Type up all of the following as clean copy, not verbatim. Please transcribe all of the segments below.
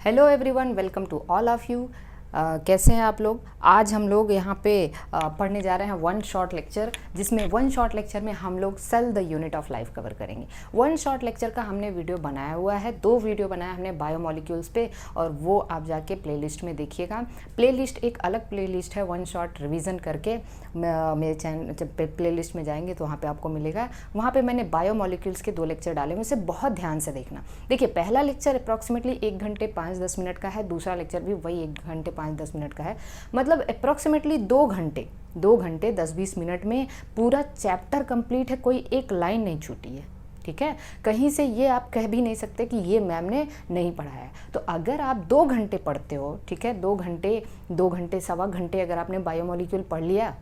Hello everyone, welcome to all of you. कैसे हैं आप लोग। आज हम लोग यहाँ पे पढ़ने जा रहे हैं वन शॉर्ट लेक्चर, जिसमें वन शॉर्ट लेक्चर में हम लोग cell the unit of life cover करेंगे। वन शॉर्ट लेक्चर का हमने वीडियो बनाया हुआ है, 2 वीडियो बनाया हमने बायोमोलिक्यूल्स पे, और वो आप जाके प्लेलिस्ट में देखिएगा। प्लेलिस्ट एक अलग प्लेलिस्ट है, वन शॉर्ट रिवीजन करके मेरे चैनल प्लेलिस्ट में जाएंगे तो वहाँ पे आपको मिलेगा। वहाँ पे मैंने बायोमोलिक्यूल्स के 2 लेक्चर डाले हुए, उसे बहुत ध्यान से देखना। देखिए, पहला लेक्चर अप्रॉक्सीमेटली 1 घंटे 5-10 मिनट का है, दूसरा लेक्चर भी वही 1 घंटे 5-10 मिनट का है। मतलब अप्रॉक्सीमेटली 2 घंटे 10-20 मिनट में पूरा चैप्टर कंप्लीट है, कोई एक लाइन नहीं छूटी है। ठीक है, कहीं से ये आप कह भी नहीं सकते कि ये मैम ने नहीं पढ़ाया है। तो अगर आप 2 घंटे पढ़ते हो, ठीक है, 2 घंटे सवा घंटे अगर आपने बायोमोलिक्यूल पढ़ लिया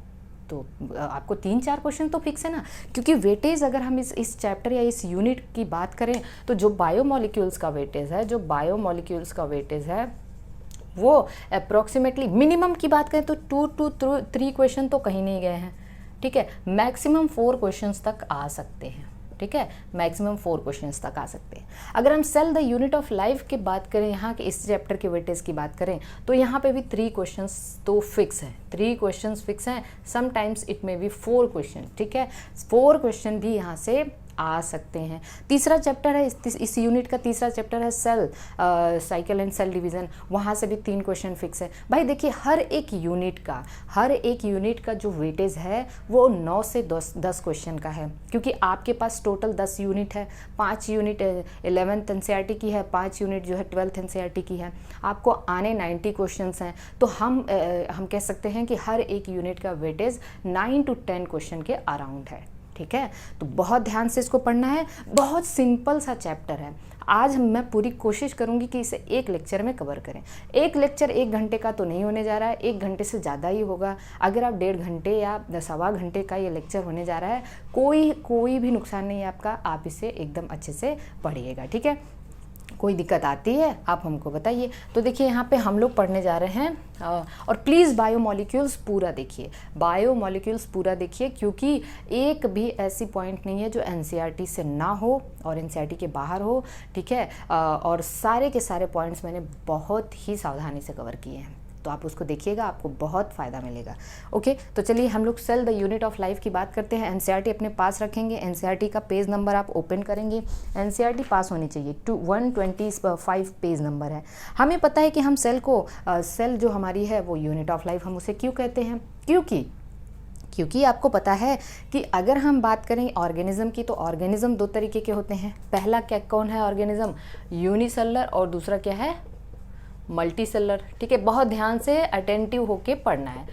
तो आपको 3-4 क्वेश्चन तो फिक्स है ना। क्योंकि वेटेज अगर हम इस चैप्टर या इस यूनिट की बात करें तो जो बायोमोलिक्यूल्स का वेटेज है वो अप्रॉक्सीमेटली, मिनिमम की बात करें तो 2 to 3 क्वेश्चन तो कहीं नहीं गए हैं। ठीक है, मैक्सिमम 4 क्वेश्चंस तक आ सकते हैं। ठीक है, मैक्सिमम 4 क्वेश्चंस तक आ सकते हैं। अगर हम cell the unit of life की बात करें, यहाँ के इस चैप्टर के वेटेज की बात करें तो यहाँ पे भी 3 क्वेश्चंस तो फिक्स हैं, 3 क्वेश्चंस फिक्स हैं। Sometimes it may be 4 question. ठीक है, 4 क्वेश्चन भी यहाँ से आ सकते हैं। तीसरा चैप्टर है इस यूनिट का, तीसरा चैप्टर है cell cycle and cell division, वहाँ से भी 3 क्वेश्चन फिक्स है। भाई देखिए, हर एक यूनिट का जो वेटेज है वो 9 से 10 क्वेश्चन का है। क्योंकि आपके पास टोटल 10 यूनिट है, 5 यूनिट 11th एनसीईआरटी की है, 5 यूनिट जो है 12th एनसीईआरटी की है। आपको आने 90 क्वेश्चन हैं, तो हम कह सकते हैं कि हर एक यूनिट का वेटेज 9 to 10 क्वेश्चन के अराउंड है। ठीक है, तो बहुत ध्यान से इसको पढ़ना है। बहुत सिंपल सा चैप्टर है। आज मैं पूरी कोशिश करूंगी कि इसे एक लेक्चर में कवर करें। एक लेक्चर 1 घंटे का तो नहीं होने जा रहा है, 1 घंटे से ज़्यादा ही होगा। अगर आप 1.5 घंटे या सवा घंटे का ये लेक्चर होने जा रहा है, कोई भी नुकसान नहीं है आपका। आप इसे एकदम अच्छे से पढ़िएगा। ठीक है, कोई दिक्कत आती है आप हमको बताइए। तो देखिए, यहाँ पे हम लोग पढ़ने जा रहे हैं, और प्लीज़ बायोमोलिक्यूल्स पूरा देखिए, क्योंकि एक भी ऐसी पॉइंट नहीं है जो एनसीईआरटी से ना हो और एनसीईआरटी के बाहर हो। ठीक है, और सारे के सारे पॉइंट्स मैंने बहुत ही सावधानी से कवर किए हैं, तो आप उसको देखिएगा, आपको बहुत फ़ायदा मिलेगा। ओके, तो चलिए हम लोग cell the unit of life की बात करते हैं। एनसीईआरटी अपने पास रखेंगे, एनसीईआरटी का पेज नंबर आप ओपन करेंगे। एनसीईआरटी पास होनी चाहिए, 125 पेज नंबर है। हमें पता है कि हम सेल जो हमारी है वो यूनिट ऑफ लाइफ, हम उसे क्यों कहते हैं? क्योंकि आपको पता है कि अगर हम बात करें ऑर्गेनिज्म की, तो ऑर्गेनिज्म 2 तरीके के होते हैं। पहला कौन है ऑर्गेनिज्म? यूनिसेलुलर, और दूसरा क्या है? Multi cellular. ठीक है, बहुत ध्यान से अटेंटिव होके पढ़ना है।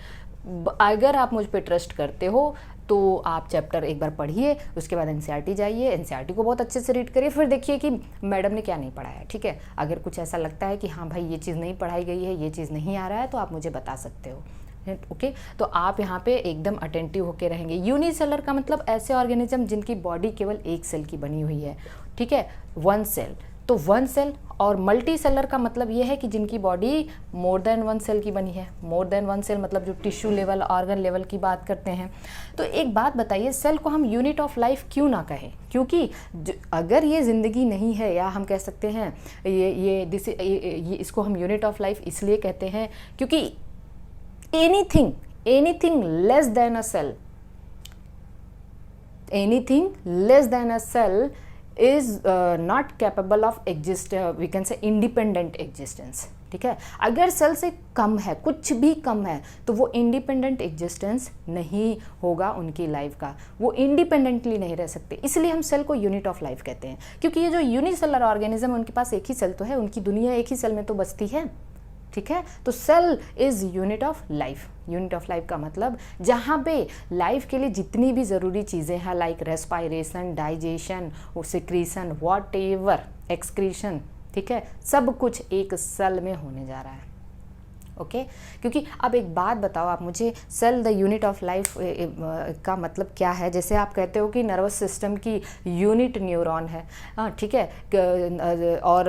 अगर आप मुझ पे ट्रस्ट करते हो तो आप चैप्टर एक बार पढ़िए, उसके बाद एनसीईआरटी जाइए, एनसीईआरटी को बहुत अच्छे से रीड करिए, फिर देखिए कि मैडम ने क्या नहीं पढ़ाया। ठीक है, अगर कुछ ऐसा लगता है कि हाँ भाई ये चीज़ नहीं पढ़ाई गई है, ये चीज़ नहीं आ रहा है, तो आप मुझे बता सकते हो। ओके, तो आप यहाँ पे एकदम अटेंटिव होके रहेंगे। यूनिसेलर का मतलब ऐसे ऑर्गेनिज्म जिनकी बॉडी केवल 1 सेल की बनी हुई है। ठीक है, 1 सेल, तो 1 सेल। और मल्टी सेलर का मतलब ये है कि जिनकी बॉडी मोर देन 1 सेल की बनी है। मोर देन 1 सेल मतलब जो टिश्यू लेवल, ऑर्गन लेवल की बात करते हैं। तो एक बात बताइए, सेल को हम यूनिट ऑफ लाइफ क्यों ना कहें? क्योंकि अगर ये ज़िंदगी नहीं है, या हम कह सकते हैं ये इसको हम यूनिट ऑफ लाइफ इसलिए कहते हैं क्योंकि anything less than a cell is not capable of we can say independent existence। ठीक है, अगर सेल से कम है, कुछ भी कम है, तो वो इंडिपेंडेंट एग्जिस्टेंस नहीं होगा उनकी लाइफ का, वो इंडिपेंडेंटली नहीं रह सकते। इसलिए हम सेल को यूनिट ऑफ लाइफ कहते हैं। क्योंकि ये जो यूनिसेलर ऑर्गेनिज्म, उनके पास एक ही सेल तो है, उनकी दुनिया एक ही सेल में तो बसती है। ठीक है, तो cell is unit of life. Unit of life का मतलब जहाँ पे लाइफ के लिए जितनी भी ज़रूरी चीज़ें हैं, like respiration, digestion, secretion, whatever, excretion, ठीक है, सब कुछ एक सेल में होने जा रहा है। ओके, क्योंकि अब एक बात बताओ आप मुझे, cell the unit of life का मतलब क्या है? जैसे आप कहते हो कि नर्वस सिस्टम की यूनिट न्यूरॉन है, ठीक है, और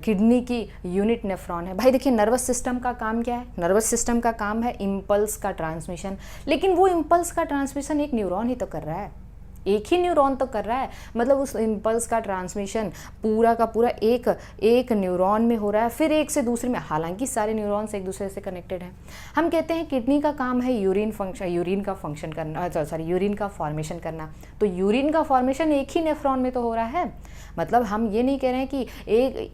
किडनी की यूनिट नेफ्रॉन है। भाई देखिए, नर्वस सिस्टम का काम क्या है? नर्वस सिस्टम का काम है इम्पल्स का ट्रांसमिशन, लेकिन वो इम्पल्स का ट्रांसमिशन एक न्यूरॉन ही तो कर रहा है। एक ही न्यूरॉन तो कर रहा है, मतलब उस इम्पल्स का ट्रांसमिशन पूरा का पूरा एक न्यूरॉन में हो रहा है, फिर एक से दूसरे में, हालांकि सारे न्यूरॉन्स एक दूसरे से कनेक्टेड हैं। हम कहते हैं किडनी का काम है यूरिन का फंक्शन करना, यूरिन का फॉर्मेशन करना, तो यूरिन का फॉर्मेशन एक ही नेफ्रॉन में तो हो रहा है। मतलब हम ये नहीं कह रहे हैं कि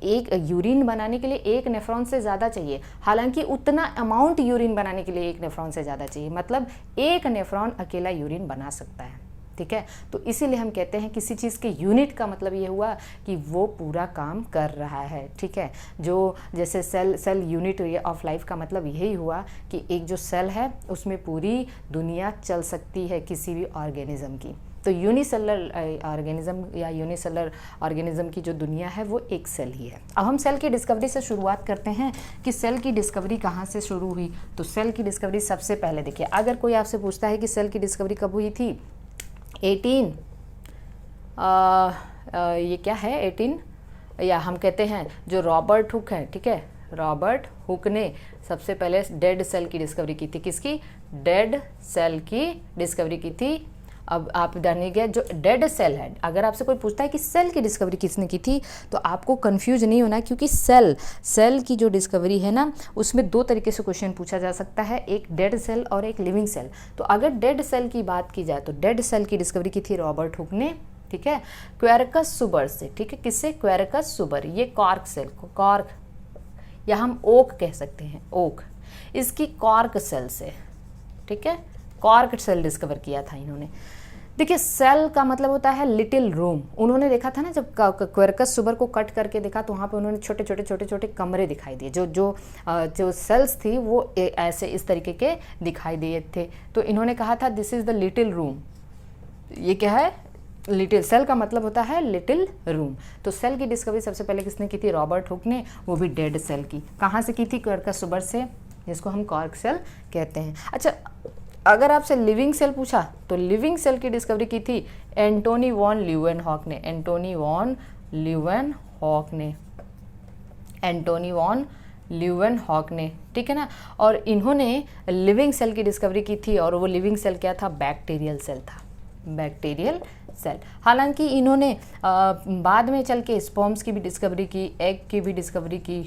एक यूरिन बनाने के लिए एक नेफ्रॉन से ज़्यादा चाहिए, हालांकि उतना अमाउंट यूरिन बनाने के लिए एक नेफ्रॉन से ज़्यादा चाहिए, मतलब एक नेफ्रॉन अकेला यूरिन बना सकता है, ठीक है। तो इसीलिए हम कहते हैं किसी चीज़ के यूनिट का मतलब ये हुआ कि वो पूरा काम कर रहा है, ठीक है। जो जैसे सेल यूनिट ऑफ लाइफ का मतलब यही हुआ कि एक जो सेल है उसमें पूरी दुनिया चल सकती है किसी भी ऑर्गेनिज्म की। तो यूनिसेलर ऑर्गेनिज्म या यूनिसेलर ऑर्गेनिज्म की जो दुनिया है वो एक सेल ही है। अब हम सेल की डिस्कवरी से शुरुआत करते हैं कि सेल की डिस्कवरी कहाँ से शुरू हुई। तो सेल की डिस्कवरी सबसे पहले देखिए, अगर कोई आपसे पूछता है कि सेल की डिस्कवरी कब हुई थी, 18 ये क्या है 18, या हम कहते हैं जो रॉबर्ट हुक है, ठीक है, रॉबर्ट हुक ने सबसे पहले डेड सेल की डिस्कवरी की थी। किसकी? डेड सेल की डिस्कवरी की थी। अब आप जानिएगा जो डेड सेल है, अगर आपसे कोई पूछता है कि सेल की डिस्कवरी किसने की थी, तो आपको कंफ्यूज नहीं होना, क्योंकि सेल की जो डिस्कवरी है ना, उसमें दो तरीके से क्वेश्चन पूछा जा सकता है, एक डेड सेल और एक लिविंग सेल। तो अगर डेड सेल की बात की जाए तो डेड सेल की डिस्कवरी की थी रॉबर्ट हुक ने, ठीक है, क्वेरकस सुबर से, ठीक है, किससे? क्वेरकस सुबर, ये कॉर्क सेल को, कॉर्क या हम ओक कह सकते हैं, ओक, इसकी कॉर्क सेल से, ठीक है, कॉर्क सेल डिस्कवर किया था इन्होंने। देखिए सेल का मतलब होता है लिटिल रूम। उन्होंने देखा था ना, जब क्वेरकस सुबर को कट करके देखा तो वहाँ पे उन्होंने छोटे छोटे कमरे दिखाई दिए, जो सेल्स थी वो ऐसे इस तरीके के दिखाई दिए थे। तो इन्होंने कहा था this is the little room. ये क्या है? लिटिल। सेल का मतलब होता है लिटिल रूम। तो सेल की डिस्कवरी सबसे पहले किसने की थी? रॉबर्ट हुक ने, वो भी डेड सेल की। कहाँ से की थी? क्वेरकस सुबर से, जिसको हम कॉर्क सेल कहते हैं। अच्छा, अगर आपसे लिविंग सेल पूछा तो लिविंग सेल की डिस्कवरी की थी एंटोनी वॉन ल्यूवेनहॉक ने, एंटोनी वॉन ल्यूवेनहॉक ने, एंटोनी वॉन ल्यूवेनहॉक ने, ठीक है ना। और इन्होंने लिविंग सेल की डिस्कवरी की थी, और वो लिविंग सेल क्या था? बैक्टीरियल सेल था, बैक्टीरियल सेल। हालांकि इन्होंने बाद में चल के स्पर्म्स की भी डिस्कवरी की, एग की भी डिस्कवरी की,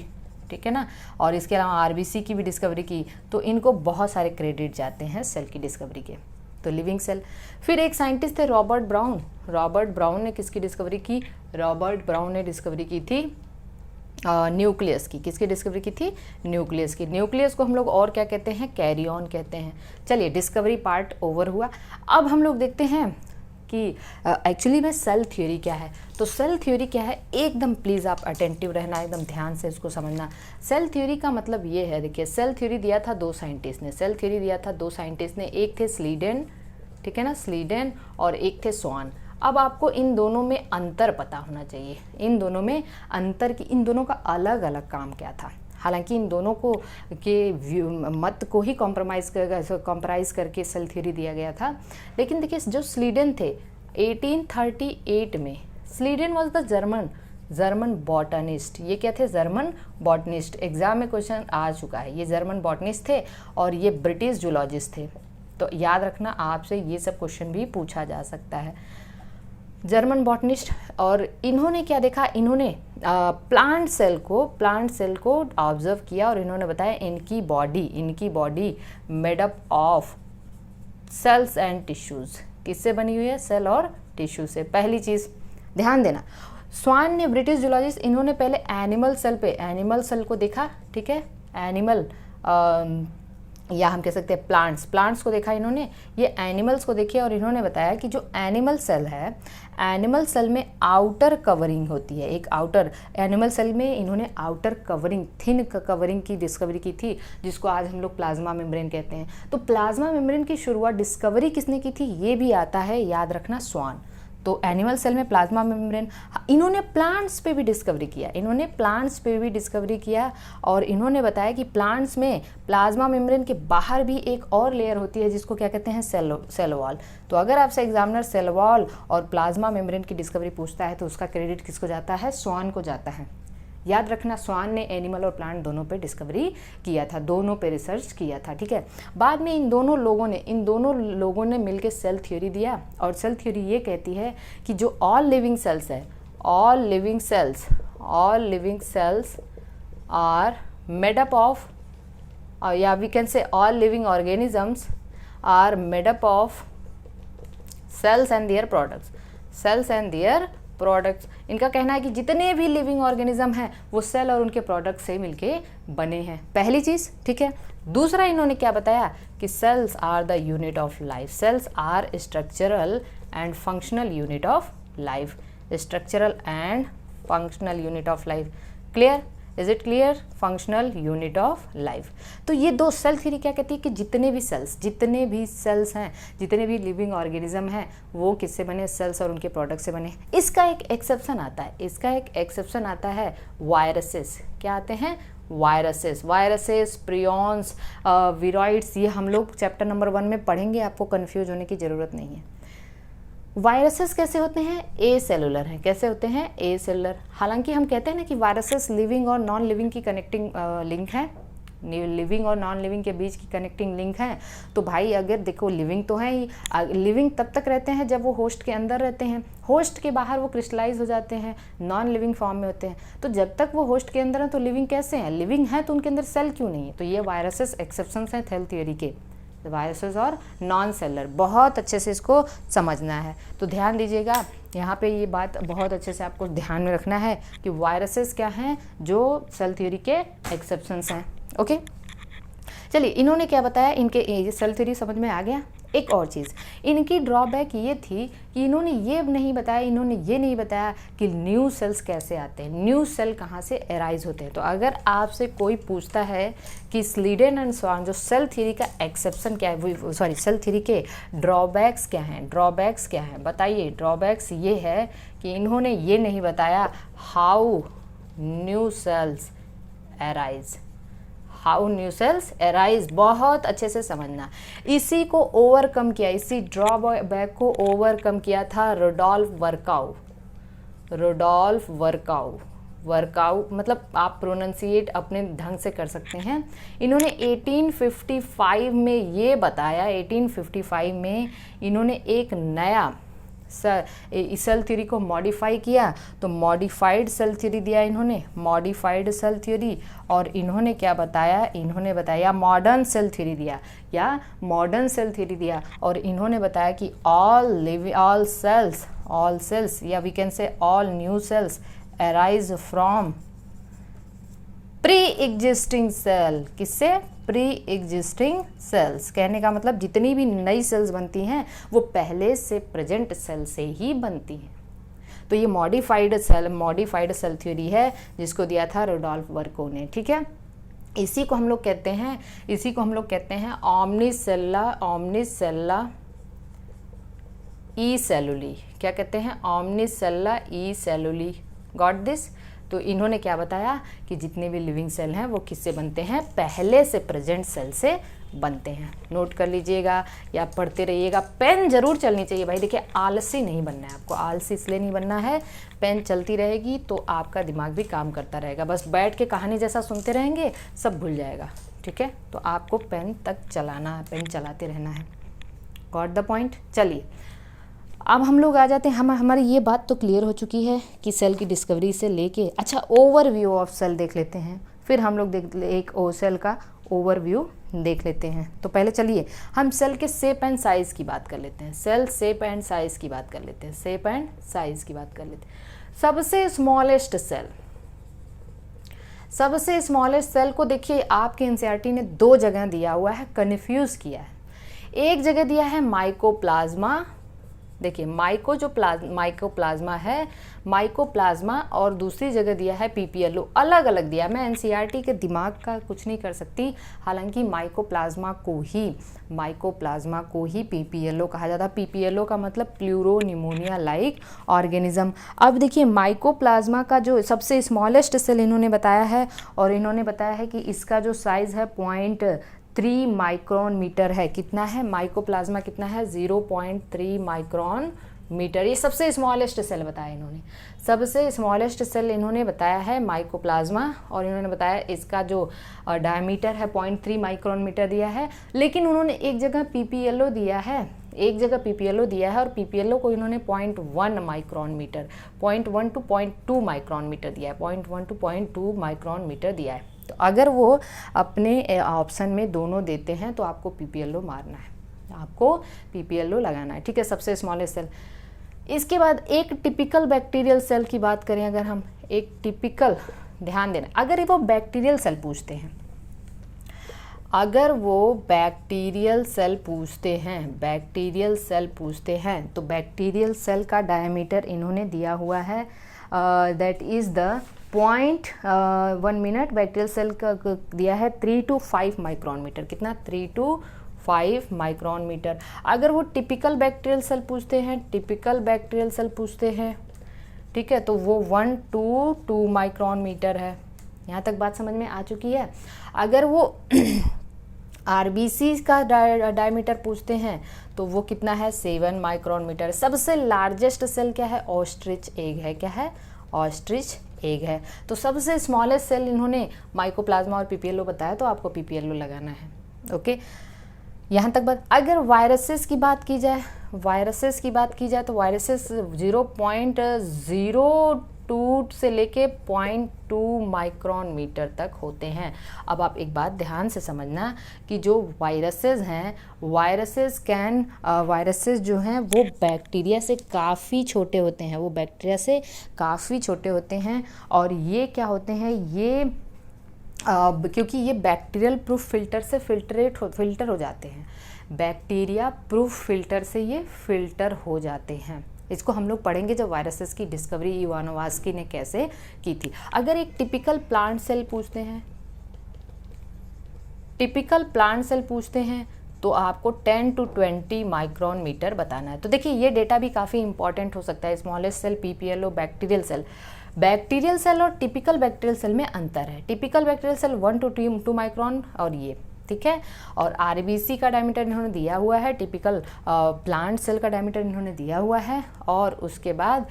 ठीक है ना, और इसके अलावा आरबीसी की भी डिस्कवरी की। तो इनको बहुत सारे क्रेडिट जाते हैं सेल की डिस्कवरी के। तो लिविंग सेल। फिर एक साइंटिस्ट थे रॉबर्ट ब्राउन। रॉबर्ट ब्राउन ने किसकी डिस्कवरी की? रॉबर्ट ब्राउन ने डिस्कवरी की थी न्यूक्लियस की। किसकी डिस्कवरी की थी? न्यूक्लियस की। न्यूक्लियस को हम लोग और क्या कहते हैं? कैरियन कहते हैं। चलिए, डिस्कवरी पार्ट ओवर हुआ। अब हम लोग देखते हैं कि एक्चुअली में सेल थ्योरी क्या है। तो सेल थ्योरी क्या है, एकदम प्लीज़ आप अटेंटिव रहना, एकदम ध्यान से इसको समझना। सेल थ्योरी का मतलब ये है, देखिए, सेल थ्योरी दिया था दो साइंटिस्ट ने, सेल थ्योरी दिया था दो साइंटिस्ट ने, एक थे स्लीडेन, ठीक है ना, स्लीडेन, और एक थे स्वान। अब आपको इन दोनों में अंतर पता होना चाहिए, इन दोनों में अंतर की, इन दोनों का अलग अलग काम क्या था। हालांकि इन दोनों को के मत को ही कॉम्प्राइज करके सेल थ्योरी दिया गया था। लेकिन देखिए, जो स्लीडेन थे 1838 में, स्लीडेन वॉज द जर्मन बॉटनिस्ट। ये क्या थे? German botanist. एग्जाम में क्वेश्चन आ चुका है, ये जर्मन बॉटनिस्ट थे और ये ब्रिटिश जूलॉजिस्ट थे। तो याद रखना, आपसे ये सब क्वेश्चन भी पूछा जा सकता है। German botanist. और इन्होंने क्या देखा? इन्होंने प्लांट सेल को ऑब्जर्व किया और इन्होंने बताया इनकी body made up of cells and tissues. किससे बनी हुई है? सेल और टिश्यू से। पहली चीज़ ध्यान देना, स्वान ने, ब्रिटिश जूलॉजिस्ट, इन्होंने पहले एनिमल सेल को देखा, ठीक है, एनिमल या हम कह सकते हैं प्लांट्स को देखा इन्होंने, ये एनिमल्स को देखे, और इन्होंने बताया कि जो एनिमल सेल है, एनिमल सेल में आउटर कवरिंग होती है, एक आउटर, एनिमल सेल में इन्होंने आउटर कवरिंग, थिन कवरिंग की डिस्कवरी की थी, जिसको आज हम लोग प्लाज्मा मेम्ब्रेन कहते हैं। तो प्लाज्मा मेम्ब्रेन की शुरुआत, डिस्कवरी किसने की थी? ये भी आता है, याद रखना, स्वान। तो एनिमल सेल में प्लाज्मा मेम्ब्रेन। इन्होंने प्लांट्स पे भी डिस्कवरी किया, और इन्होंने बताया कि प्लांट्स में प्लाज्मा मेम्ब्रेन के बाहर भी एक और लेयर होती है, जिसको क्या कहते हैं? Cell wall. तो अगर आपसे एग्जामिनर सेल वॉल और प्लाज्मा मेम्ब्रेन की डिस्कवरी पूछता है तो उसका क्रेडिट किसको जाता है? स्वान को जाता है। याद रखना, स्वान ने एनिमल और प्लांट दोनों पे डिस्कवरी किया था, दोनों पे रिसर्च किया था, ठीक है। बाद में इन दोनों लोगों ने मिलकर सेल थ्योरी दिया, और सेल थ्योरी ये कहती है कि जो ऑल लिविंग सेल्स है, all living cells are made up of, या we can say all living organisms are made up of cells and their products. इनका कहना है कि जितने भी लिविंग ऑर्गेनिज्म हैं वो सेल और उनके प्रोडक्ट से मिलके बने हैं, पहली चीज़, ठीक है। दूसरा इन्होंने क्या बताया कि cells are the unit of life, cells are structural and functional unit of life, structural and functional unit of life. Clear? Is it clear? Functional unit of life. तो ये दो सेल थ्योरी क्या कहती है कि जितने भी सेल्स हैं, जितने भी लिविंग ऑर्गेनिज्म हैं, वो किससे बने? सेल्स और उनके प्रोडक्ट से बने। इसका एक एक्सेप्शन आता है, वायरसेस। क्या आते हैं? वायरसेस, प्रियॉन्स, विरॉइड्स, ये हम लोग चैप्टर नंबर 1 में पढ़ेंगे, आपको कंफ्यूज होने की ज़रूरत नहीं है। वायरसेस कैसे होते हैं? ए सेलुलर हैं। कैसे होते हैं? ए सेलुलर। हालांकि हम कहते हैं ना कि वायरसेस लिविंग और नॉन लिविंग की कनेक्टिंग लिंक है, लिविंग और नॉन लिविंग के बीच की कनेक्टिंग लिंक है। तो भाई अगर देखो लिविंग तो है ही, लिविंग तब तक रहते हैं जब वो होस्ट के अंदर रहते हैं, होस्ट के बाहर वो क्रिस्टलाइज हो जाते हैं, नॉन लिविंग फॉर्म में होते हैं। तो जब तक वो होस्ट के अंदर हैं तो लिविंग कैसे हैं? लिविंग है तो उनके अंदर सेल क्यों नहीं है? तो ये वायरसेस एक्सेप्शंस हैं सेल थ्योरी के, वायरसेस और नॉन सेलर। बहुत अच्छे से इसको समझना है, तो ध्यान दीजिएगा यहाँ पे, ये बात बहुत अच्छे से आपको ध्यान में रखना है कि वायरसेस क्या हैं, जो सेल थ्योरी के एक्सेप्शंस हैं। ओके, चलिए इन्होंने क्या बताया, इनके सेल थ्योरी समझ में आ गया। एक और चीज़ इनकी ड्रॉबैक ये थी कि इन्होंने ये नहीं बताया कि न्यू सेल्स कैसे आते हैं, न्यू सेल कहाँ से एराइज होते हैं। तो अगर आपसे कोई पूछता है कि स्लीडन एंड स्वान जो सेल थ्योरी का एक्सेप्शन क्या है, सेल थ्योरी के ड्रॉबैक्स क्या हैं, बताइए। ड्रॉबैक्स ये है कि इन्होंने ये नहीं बताया हाउ न्यू सेल्स एराइज। बहुत अच्छे से समझना। इसी को ओवरकम किया, इसी ड्रॉबैक को ओवरकम किया था रुडोल्फ वर्काउ, मतलब आप प्रोनाउंसिएट अपने ढंग से कर सकते हैं। इन्होंने 1855 में ये बताया, 1855 में इन्होंने एक नया सेल थ्योरी को मॉडिफाई किया, तो मॉडिफाइड सेल थ्योरी दिया इन्होंने, मॉडिफाइड सेल थ्योरी। और इन्होंने क्या बताया, इन्होंने बताया मॉडर्न सेल थ्योरी दिया, और इन्होंने बताया कि ऑल सेल्स या we can say all new cells arise from pre existing cell. किससे? Pre existing cells. कहने का मतलब जितनी भी नई सेल्स बनती हैं वो पहले से प्रेजेंट सेल से ही बनती हैं। तो ये मॉडिफाइड सेल थ्योरी है जिसको दिया था रुडोल्फ वर्को ने, ठीक है। इसी को हम लोग कहते हैं ओमनीसेल्ला ई सेलुली। क्या कहते हैं? ओमनीसेल्ला ई सेलुली। Got this? तो इन्होंने क्या बताया कि जितने भी लिविंग सेल हैं वो किससे बनते हैं? पहले से प्रेजेंट सेल से बनते हैं। नोट कर लीजिएगा या पढ़ते रहिएगा। पेन जरूर चलनी चाहिए भाई। देखिए आलसी नहीं बनना है आपको, आलसी इसलिए नहीं बनना है, पेन चलती रहेगी तो आपका दिमाग भी काम करता रहेगा। बस बैठ के कहानी जैसा सुनते रहेंगे सब भूल जाएगा, ठीक है। तो आपको पेन तक चलाना है, पेन चलाते रहना है। Got the point? चलिए अब हम लोग आ जाते हैं, हमारी ये बात तो क्लियर हो चुकी है कि सेल की डिस्कवरी से लेके, अच्छा ओवरव्यू ऑफ सेल देख लेते हैं, फिर हम लोग एक सेल का ओवरव्यू देख लेते हैं। तो पहले चलिए हम सेल के शेप एंड साइज़ की बात कर लेते हैं। शेप एंड साइज़ की बात कर लेते हैं। सबसे स्मॉलेस्ट सेल को देखिए आपके एनसीईआरटी ने 2 जगह दिया हुआ है, कन्फ्यूज़ किया है। एक जगह दिया है माइकोप्लाज्मा, देखिए माइकोप्लाज्मा है, माइकोप्लाज्मा, और दूसरी जगह दिया है पीपीएलओ। अलग अलग दिया, मैं एनसीईआरटी के दिमाग का कुछ नहीं कर सकती। हालांकि माइकोप्लाज्मा को ही पीपीएलओ कहा जाता है। पीपीएलओ का मतलब प्लूरोनिमोनिया लाइक ऑर्गेनिज्म। अब देखिए माइकोप्लाज्मा का जो सबसे स्मॉलेस्ट सेल इन्होंने बताया है, और इन्होंने बताया है कि इसका जो साइज़ है 0.3 माइक्रोन मीटर है। कितना है माइकोप्लाज्मा? कितना है? 0.3 माइक्रोन मीटर, ये सबसे स्मॉलेस्ट सेल बताया इन्होंने, सबसे स्मॉलेस्ट सेल इन्होंने बताया है माइकोप्लाज्मा, और इन्होंने बताया इसका जो डायमीटर है 0.3 माइक्रोन मीटर दिया है। लेकिन उन्होंने एक जगह पीपीएलओ दिया है, एक जगह पीपीएलओ दिया है, और पीपीएलओ को इन्होंने 0.1 micron metre, 0.1 to 0.2 micron metre दिया है, 0.1 टू 0.2 माइक्रोन मीटर दिया है। तो अगर वो अपने ऑप्शन में दोनों देते हैं तो आपको पीपीएलओ मारना है, आपको पीपीएलओ लगाना है, ठीक है, सबसे स्मॉलेस्ट सेल। इसके बाद एक टिपिकल बैक्टीरियल सेल की बात करें, अगर हम एक टिपिकल, ध्यान देना, अगर वो बैक्टीरियल सेल पूछते हैं, अगर वो बैक्टीरियल सेल पूछते हैं, बैक्टीरियल सेल पूछते हैं, तो बैक्टीरियल सेल का डायमीटर इन्होंने दिया हुआ है, that is the 1 minute. Bacterial cell का दिया है 3 to 5 माइक्रोन मीटर, कितना, 3 to 5 माइक्रोन मीटर। अगर वो टिपिकल बैक्टीरियल सेल पूछते हैं, टिपिकल बैक्टीरियल सेल पूछते हैं, ठीक है, तो वो 1 to 2 माइक्रोन मीटर है। यहाँ तक बात समझ में आ चुकी है। अगर वो आरबीसी का डायमीटर पूछते हैं तो वो कितना है, 7 माइक्रोन मीटर। सबसे लार्जेस्ट सेल क्या है, ऑस्ट्रिच एग है, क्या है, ऑस्ट्रिच एग है। तो सबसे स्मॉलेस्ट सेल इन्होंने माइकोप्लाज्मा और पीपीएलओ बताया, तो आपको पीपीएलओ लगाना है। ओके, यहाँ तक बात। अगर वायरसेस की बात की जाए, वायरसेस की बात की जाए तो वायरसेस 0.02 से लेके 0.2 माइक्रोन मीटर तक होते हैं। अब आप एक बात ध्यान से समझना कि जो वायरसेस हैं, वायरसेस जो हैं वो बैक्टीरिया से काफ़ी छोटे होते हैं, वो बैक्टीरिया से काफ़ी छोटे होते हैं। और ये क्या होते हैं, ये क्योंकि ये बैक्टीरियल प्रूफ फिल्टर से फिल्टर हो जाते हैं, बैक्टीरिया प्रूफ फिल्टर से ये फिल्टर हो जाते हैं। इसको हम लोग पढ़ेंगे जब वायरसेस की डिस्कवरी इवानोवास्की ने कैसे की थी। अगर एक टिपिकल प्लांट सेल पूछते हैं, टिपिकल प्लांट सेल पूछते हैं तो आपको 10 to 20 माइक्रोन मीटर बताना है। तो देखिए ये डेटा भी काफ़ी इंपॉर्टेंट हो सकता है। Smallest cell, PPLO, bacterial cell. Bacterial cell और टिपिकल बैक्टीरियल सेल में अंतर है। Typical bacterial cell 1 to 2 micron, और ये ठीक है। और आरबीसी का डायमीटर इन्होंने दिया हुआ है, टिपिकल प्लांट सेल का डायमीटर इन्होंने दिया हुआ है, और उसके बाद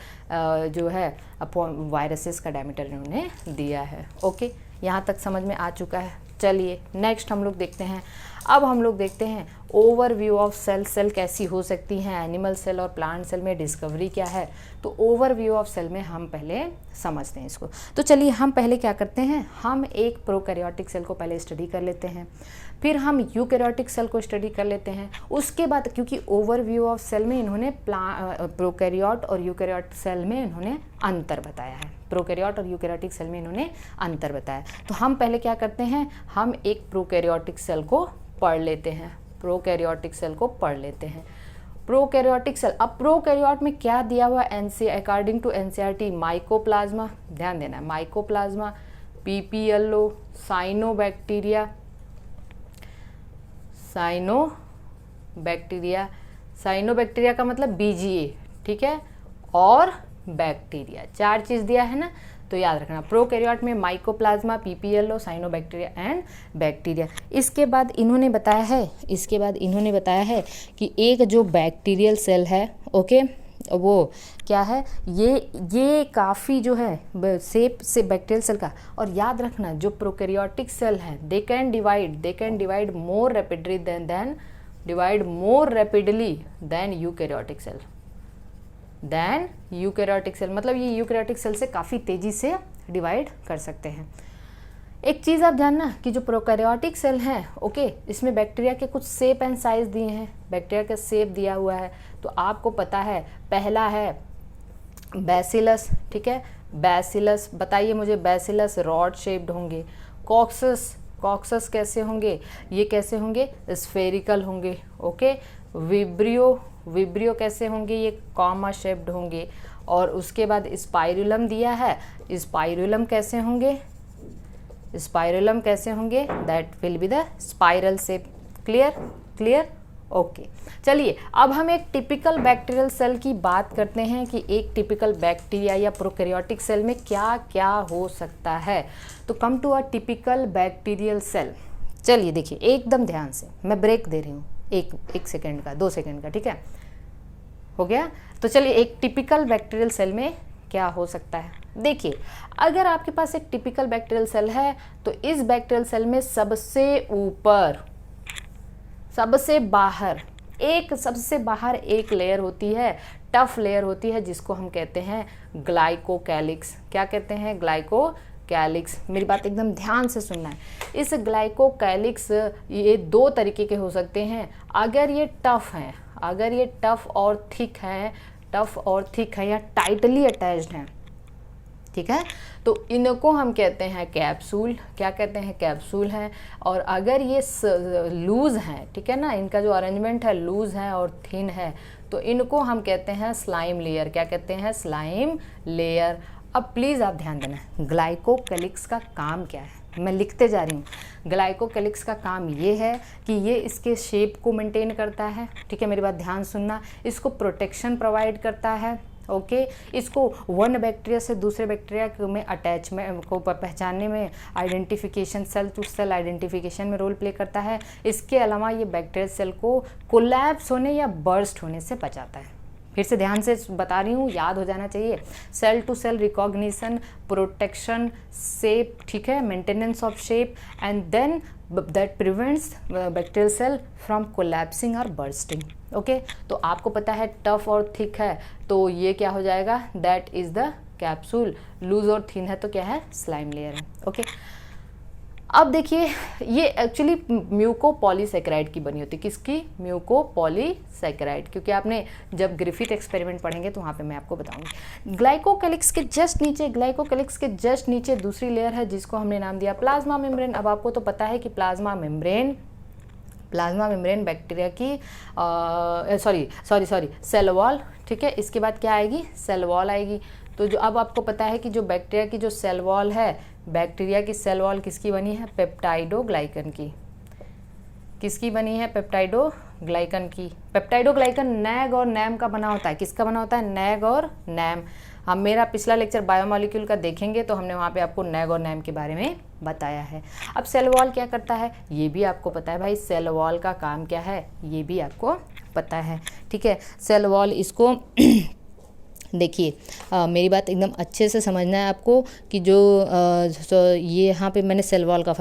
जो है वायरसेस का डायमीटर इन्होंने दिया है। ओके, यहाँ तक समझ में आ चुका है। चलिए नेक्स्ट हम लोग देखते हैं। अब हम लोग देखते हैं ओवरव्यू ऑफ सेल, सेल कैसी हो सकती हैं, एनिमल सेल और प्लांट सेल में डिस्कवरी क्या है। तो ओवरव्यू ऑफ सेल में हम पहले समझते हैं इसको। तो चलिए हम पहले क्या करते हैं, हम एक प्रोकैरियोटिक सेल को पहले स्टडी कर लेते हैं, फिर हम यूकैरियोटिक सेल को स्टडी कर लेते हैं। उसके बाद, क्योंकि ओवरव्यू ऑफ सेल में इन्होंने प्रोकैरियोट और यूकैरियोटिक सेल में इन्होंने अंतर बताया है, प्रोकैरियोट और यूकैरियोटिक सेल में इन्होंने अंतर बताया। तो हम पहले क्या करते हैं, हम एक प्रोकैरियोटिक सेल को पढ़ लेते हैं, प्रोकैरियोटिक सेल को पढ़ लेते हैं। प्रोकैरियोटिक सेल, अब प्रोकैरियोट में क्या दिया हुआ, अकॉर्डिंग टू एनसीईआरटी, माइकोप्लाज्मा, ध्यान देना है, माइकोप्लाज्मा, पीपीएलओ, साइनोबैक्टीरिया, साइनोबैक्टीरिया का मतलब बीजीए, ठीक है, और बैक्टीरिया, 4 चीज़ दिया है ना। तो याद रखना, प्रोकैरियोट में mycoplasma, PPLO, cyanobacteria and bacteria. इसके बाद इन्होंने बताया है कि एक जो बैक्टीरियल सेल है, ओके, वो क्या है, ये काफ़ी जो है शेप से बैक्टीरियल सेल का। और याद रखना जो प्रोकैरियोटिक सेल है, they can divide more rapidly than eukaryotic cell, मतलब ये यूकैरियोटिक सेल से काफ़ी तेज़ी से डिवाइड कर सकते हैं। एक चीज़ आप जानना कि जो प्रोकैरियोटिक सेल हैं, ओके, इसमें बैक्टीरिया के कुछ शेप एंड साइज दिए हैं, बैक्टीरिया का शेप दिया हुआ है। तो आपको पता है, पहला है बैसिलस, ठीक है, बैसिलस, बताइए मुझे, बैसिलस रॉड शेप्ड होंगे। कॉक्सस कैसे होंगे, ये कैसे होंगे, स्फेरिकल होंगे, ओके। विब्रियो कैसे होंगे, ये कॉमा शेप्ड होंगे। और उसके बाद स्पाइरुलम दिया है, स्पाइरुलम कैसे होंगे, that will be the spiral shape. Clear, okay. चलिए अब हम एक टिपिकल बैक्टीरियल सेल की बात करते हैं कि एक टिपिकल बैक्टीरिया या प्रोकैरियोटिक सेल में क्या क्या हो सकता है। तो come to a typical bacterial cell. चलिए देखिए एकदम ध्यान से, मैं ब्रेक दे रही हूँ, एक सेकेंड का, 2 सेकेंड का, ठीक है। हो गया। तो चलिए एक टिपिकल बैक्टीरियल सेल में क्या हो सकता है, देखिए अगर आपके पास एक टिपिकल बैक्टीरियल सेल है तो इस बैक्टीरियल सेल में सबसे ऊपर, सबसे बाहर एक लेयर होती है, टफ लेयर होती है, जिसको हम कहते हैं ग्लाइकोकैलिक्स। क्या कहते हैं? ग्लाइकोकैलिक्स। मेरी बात एकदम ध्यान से सुनना है। इस ग्लाइकोकैलिक्स ये दो तरीके के हो सकते हैं। अगर ये टफ और थिक है या टाइटली अटैच्ड हैं, ठीक है, तो इनको हम कहते हैं कैप्सूल। क्या कहते हैं? कैप्सूल है। और अगर ये लूज हैं, ठीक है ना, इनका जो अरेंजमेंट है लूज है और थिन है, तो इनको हम कहते हैं स्लाइम लेयर। क्या कहते हैं? Slime layer. अब प्लीज़ आप ध्यान देना, ग्लाइकोकैलिक्स का काम क्या है, मैं लिखते जा रही हूँ। ग्लाइकोकैलिक्स का काम ये है कि ये इसके शेप को मेंटेन करता है, ठीक है, मेरी बात ध्यान सुनना। इसको प्रोटेक्शन प्रोवाइड करता है, ओके। इसको वन बैक्टीरिया से दूसरे बैक्टीरिया में अटैचमेंट को पहचानने में, identification, cell to cell identification में रोल प्ले करता है। इसके अलावा ये बैक्टीरियल सेल को कोलैप्स होने या बर्स्ट होने से बचाता है। फिर से ध्यान से बता रही हूँ, याद हो जाना चाहिए। Cell to cell recognition, protection, shape, ठीक है, maintenance of shape, and then that prevents bacterial cell from collapsing और बर्स्टिंग। ओके, तो आपको पता है टफ और थिक है तो ये क्या हो जाएगा? That is the capsule. Loose और थिन है तो क्या है? स्लाइम लेयर है। ओके, अब देखिए ये एक्चुअली म्यूकोपॉलीसैकेराइड की बनी होती है। किसकी? म्यूकोपॉलीसैकेराइड, क्योंकि आपने जब ग्रिफिथ एक्सपेरिमेंट पढ़ेंगे तो वहाँ पे मैं आपको बताऊंगी। ग्लाइकोकैलिक्स के जस्ट नीचे दूसरी लेयर है जिसको हमने नाम दिया प्लाज्मा मेम्ब्रेन। अब आपको तो पता है कि प्लाज्मा मेम्ब्रेन बैक्टीरिया की सेल वॉल, ठीक है। इसके बाद क्या आएगी? सेल वॉल आएगी। तो जो अब आपको पता है कि जो बैक्टीरिया की जो सेल वॉल है, बैक्टीरिया की सेल वॉल किसकी बनी है? पेप्टाइडोग्लाइकन की। किसकी बनी है? पेप्टाइडोग्लाइकन की। पेप्टाइडोग्लाइकन नैग और नैम का बना होता है। किसका बना होता है? नैग और नैम। हम मेरा पिछला लेक्चर बायोमॉलिक्यूल का देखेंगे तो हमने वहाँ पे आपको नैग और नैम के बारे में बताया है। अब सेल वॉल क्या करता है ये भी आपको पता है भाई। सेल वॉल का काम क्या है ये भी आपको पता है, ठीक है। सेल वॉल इसको देखिए मेरी बात एकदम अच्छे से समझना है आपको कि जो ये यहाँ पे मैंने सेल वॉल का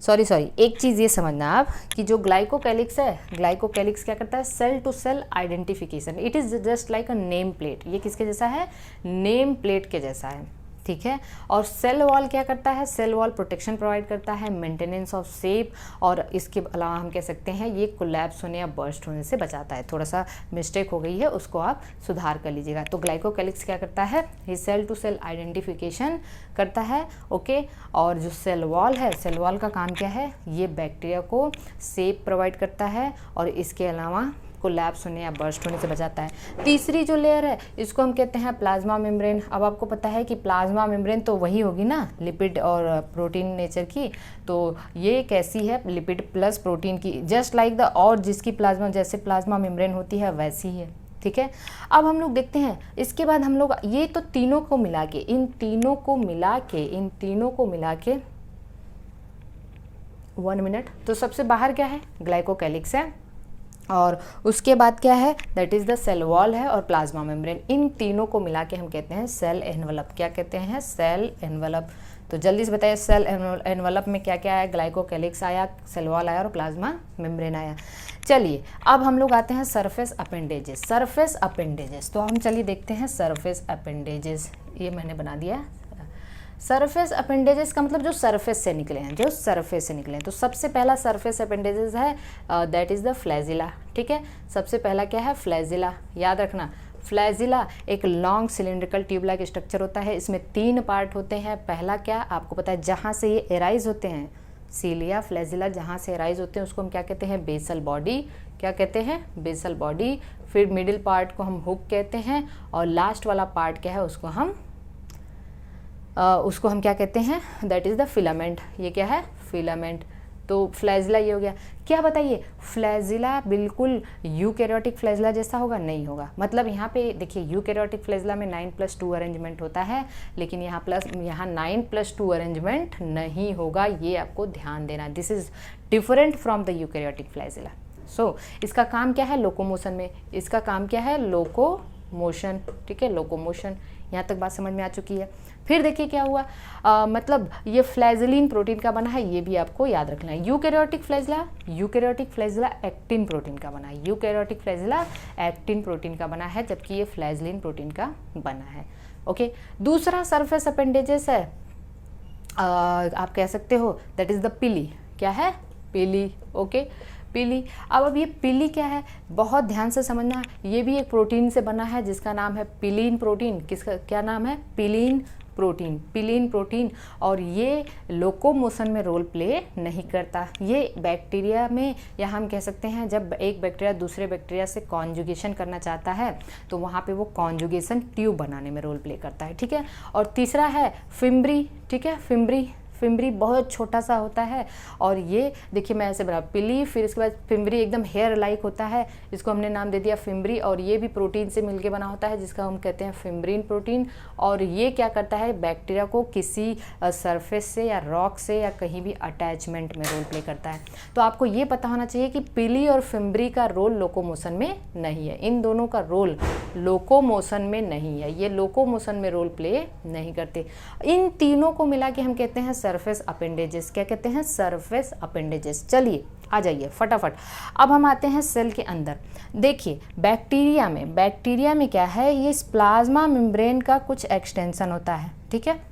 सॉरी एक चीज़ ये समझना आप कि जो ग्लाइकोकैलिक्स है, ग्लाइकोकैलिक्स क्या करता है? Cell to cell identification. It is just like a name plate. ये किसके जैसा है? नेम प्लेट के जैसा है, ठीक है। और सेल वॉल क्या करता है? सेल वॉल प्रोटेक्शन प्रोवाइड करता है, मेंटेनेंस ऑफ शेप, और इसके अलावा हम कह सकते हैं ये कोलैप्स होने या बर्स्ट होने से बचाता है। थोड़ा सा मिस्टेक हो गई है, उसको आप सुधार कर लीजिएगा। तो ग्लाइकोकैलिक्स क्या करता है? ये सेल टू सेल आइडेंटिफिकेशन करता है, ओके। और जो सेल वॉल है, सेल वॉल का काम क्या है? ये बैक्टीरिया को शेप प्रोवाइड करता है और इसके अलावा कोलैप्स होने या बर्स्ट होने से बचाता है। तीसरी जो लेयर है इसको हम कहते हैं प्लाज्मा मेम्ब्रेन। अब आपको पता है कि प्लाज्मा मेम्ब्रेन तो वही होगी ना, लिपिड और प्रोटीन नेचर की। तो ये कैसी है? लिपिड प्लस प्रोटीन की, जस्ट लाइक द, और जिसकी प्लाज्मा जैसे प्लाज्मा मेम्ब्रेन होती है वैसी है, ठीक है। अब हम लोग देखते हैं इसके बाद हम लोग ये तो तीनों को मिला के, इन तीनों को मिला के 1 मिनट। तो सबसे बाहर क्या है? ग्लाइकोकैलिक्स है, और उसके बाद क्या है? That is the cell wall है और प्लाज्मा मेम्ब्रेन। इन तीनों को मिला के हम कहते हैं सेल एनवलप। क्या कहते हैं? Cell envelope. तो जल्दी से बताइए सेल एनवलप में क्या क्या आया? ग्लाइकोकैलिक्स आया, सेल वॉल आया और प्लाज्मा मेम्ब्रेन आया। चलिए अब हम लोग आते हैं सरफेस अपेंडेजेस। तो हम चलिए देखते हैं सरफेस अपेंडेजेस। ये मैंने बना दिया। सरफेस अपेंडेजेस का मतलब जो सरफेस से निकले हैं, तो सबसे पहला सरफेस अपेंडेजेस है दैट इज़ द फ्लैजिला, ठीक है। सबसे पहला क्या है? फ्लैजिला। याद रखना, फ्लैजिला एक long cylindrical tube like structure होता है। इसमें 3 पार्ट होते हैं। पहला क्या आपको पता है? जहाँ से ये एराइज होते हैं, सीलिया फ्लैजिला जहाँ से एराइज होते हैं उसको हम क्या कहते हैं? Basal body. क्या कहते हैं? Basal body. फिर मिडिल पार्ट को हम हुक कहते हैं, और लास्ट वाला पार्ट क्या है? उसको हम क्या कहते हैं? That is the filament. ये क्या है? फिलामेंट। तो फ्लैजिला ये हो गया। क्या बताइए, फ्लैजिला बिल्कुल यूकैरियोटिक फ्लैजिला जैसा होगा? नहीं होगा। मतलब यहाँ पे देखिए यूकैरियोटिक फ्लैजिला में 9+2 अरेंजमेंट होता है, लेकिन यहाँ 9+2 अरेंजमेंट नहीं होगा। ये आपको ध्यान देना। This is different from the eukaryotic flagella. So इसका काम क्या है लोकोमोशन में, इसका काम क्या है लोकोमोशन, ठीक है, लोकोमोशन। यहाँ तक बात समझ में आ चुकी है। फिर देखिए क्या हुआ, मतलब ये फ्लैजेलिन प्रोटीन का बना है, ये भी आपको याद रखना है। यूकैरियोटिक फ्लैजेला एक्टिन प्रोटीन का बना है, यूकैरियोटिक फ्लैजेला एक्टिन प्रोटीन का बना है, जबकि ये फ्लैजेलिन प्रोटीन का बना है। ओके, दूसरा सरफेस अपेंडेजेस है, आप कह सकते हो दैट इज द पिली। क्या है? पिली। ओके, पिली। अब ये पिली क्या है, बहुत ध्यान से समझना, ये भी एक प्रोटीन से बना है जिसका नाम है पिलीन प्रोटीन। किसका क्या नाम है? पिलीन प्रोटीन। और ये लोकोमोशन में रोल प्ले नहीं करता। ये बैक्टीरिया में, या हम कह सकते हैं जब एक बैक्टीरिया दूसरे बैक्टीरिया से कॉन्जुगेशन करना चाहता है तो वहाँ पे वो कॉन्जुगेशन ट्यूब बनाने में रोल प्ले करता है, ठीक है। और तीसरा है फिम्ब्री, ठीक है, फिम्ब्री बहुत छोटा सा होता है, और ये देखिए मैं ऐसे बना पिली, फिर इसके बाद फिम्ब्री एकदम हेयर लाइक होता है, इसको हमने नाम दे दिया फिम्ब्री, और ये भी प्रोटीन से मिलके बना होता है जिसका हम कहते हैं फिम्ब्रीन प्रोटीन। और ये क्या करता है, बैक्टीरिया को किसी सरफेस से या रॉक से या कहीं भी अटैचमेंट में रोल प्ले करता है। तो आपको ये पता होना चाहिए कि पिली और फिम्ब्री का रोल लोकोमोशन में नहीं है, इन दोनों का रोल लोकोमोशन में नहीं है, ये लोकोमोशन में रोल प्ले नहीं करते। इन तीनों को मिला के हम कहते हैं सरफेस अपेंडेजेस। क्या कहते हैं? Surface appendages. चलिए आ जाइए फटाफट, अब हम आते हैं सेल के अंदर। देखिए बैक्टीरिया में क्या है, ये प्लाज्मा मेम्ब्रेन का कुछ एक्सटेंशन होता है, ठीक है।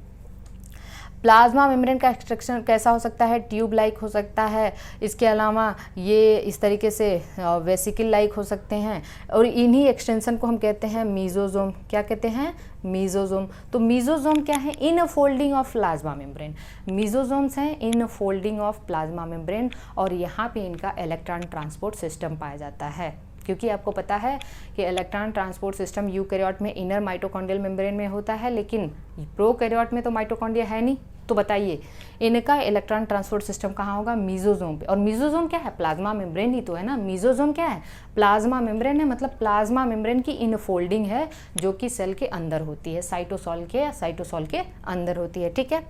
प्लाज्मा मेम्ब्रेन का एक्सट्रक्शन कैसा हो सकता है? ट्यूब लाइक हो सकता है, इसके अलावा ये इस तरीके से वेसिकल लाइक हो सकते हैं, और इन्हीं एक्सटेंशन को हम कहते हैं मीजोजोम। क्या कहते हैं? मीजोजोम। तो मीजोजोम क्या है? In folding of plasma membrane. Mesosomes हैं in folding of plasma membrane, और यहाँ पे इनका इलेक्ट्रॉन ट्रांसपोर्ट सिस्टम पाया जाता है, क्योंकि आपको पता है कि इलेक्ट्रॉन ट्रांसपोर्ट सिस्टम यूकैरियोट में इनर माइटोकॉन्ड्रियल मेम्ब्रेन में होता है, लेकिन प्रोकैरियोट में तो माइटोकॉन्ड्रिया है नहीं। तो बताइए इनका इलेक्ट्रॉन ट्रांसपोर्ट सिस्टम कहाँ होगा? मीजोजोम पे। और मीजोजोम क्या है? प्लाज्मा मेम्ब्रेन ही तो है ना। मीजोजोम क्या है? प्लाज्मा मेम्ब्रेन है, मतलब प्लाज्मा मेम्ब्रेन की इनफोल्डिंग है जो कि सेल के अंदर होती है, साइटोसॉल के अंदर होती है, ठीक है।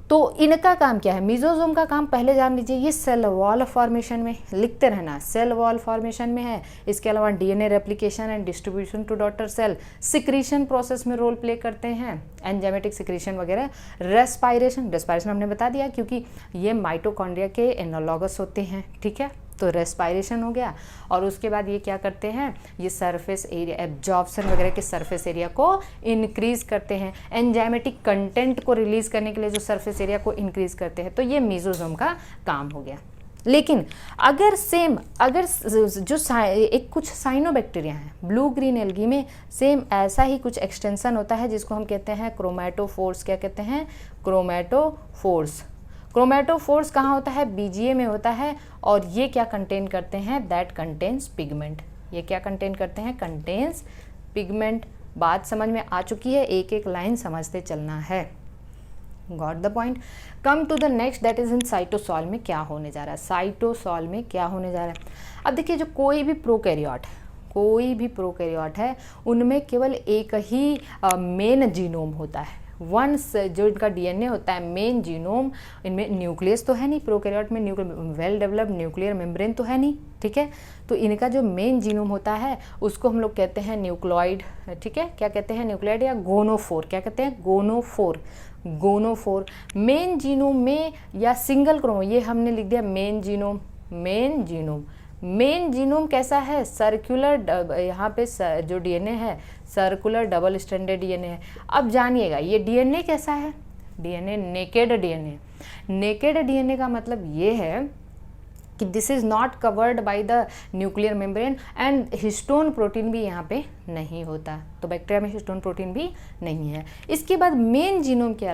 तो इनका काम क्या है? मीजोजोम का काम पहले जान लीजिए, ये सेल वॉल फॉर्मेशन में, लिखते रहना, सेल वॉल फॉर्मेशन में है। इसके अलावा DNA replication and distribution to daughter cell, secretion process में रोल प्ले करते हैं, एंजाइमेटिक सिक्रीशन वगैरह। रेस्पायरेशन हमने बता दिया क्योंकि ये माइटोकॉन्ड्रिया के एनालॉगस होते हैं, ठीक है। तो रेस्पायरेशन हो गया, और उसके बाद ये क्या करते हैं, ये सरफेस एरिया एब्जॉर्प्शन वगैरह के सरफेस एरिया को इंक्रीज करते हैं, एंजाइमेटिक कंटेंट को रिलीज करने के लिए जो सरफेस एरिया को इंक्रीज करते हैं। तो ये मीजोजोम का काम हो गया। लेकिन अगर जो एक कुछ साइनोबैक्टीरिया हैं ब्लू ग्रीन एल्गी में, सेम ऐसा ही कुछ एक्सटेंशन होता है जिसको हम कहते हैं क्रोमैटोफोर्स। क्या कहते हैं? क्रोमैटोफोर्स। क्रोमैटोफोर्स कहाँ होता है? बीजीए में होता है, और ये क्या कंटेन करते हैं? That contains pigment. ये क्या कंटेन करते हैं? Contains pigment. बात समझ में आ चुकी है, एक एक लाइन समझते चलना है। Got the point. Come to the next, that is in cytosol में क्या होने जा रहा है। साइटोसॉल में क्या होने जा रहा है? अब देखिए, जो कोई भी प्रोकैरियोट है उनमें केवल एक ही मेन जीनोम होता है। जो इनका डीएनए होता है, मेन जीनोम, इनमें न्यूक्लियस तो है नहीं, प्रोकैरियोट में वेल डेवलप्ड न्यूक्लियर मेम्ब्रेन तो है नहीं, ठीक है। तो इनका जो मेन जीनोम होता है उसको हम लोग कहते हैं न्यूक्लॉइड, ठीक है। क्या कहते हैं? न्यूक्लॉइड या गोनोफोर। क्या कहते हैं? गोनोफोर। मेन जीनोम में या सिंगल क्रोमो, ये हमने लिख दिया मेन जीनोम कैसा है? सर्कुलर, यहाँ पे जो डीएनए है सर्कुलर डबल स्ट्रैंडेड डीएनए है। अब जानिएगा ये डीएनए कैसा है? डीएनए नेकेड डीएनए का मतलब ये है कि this is not covered by the nuclear membrane, and histone protein भी यहाँ पे नहीं होता। तो बैक्टीरिया में हिस्टोन प्रोटीन भी नहीं है। इसके बाद मेन जीनोम के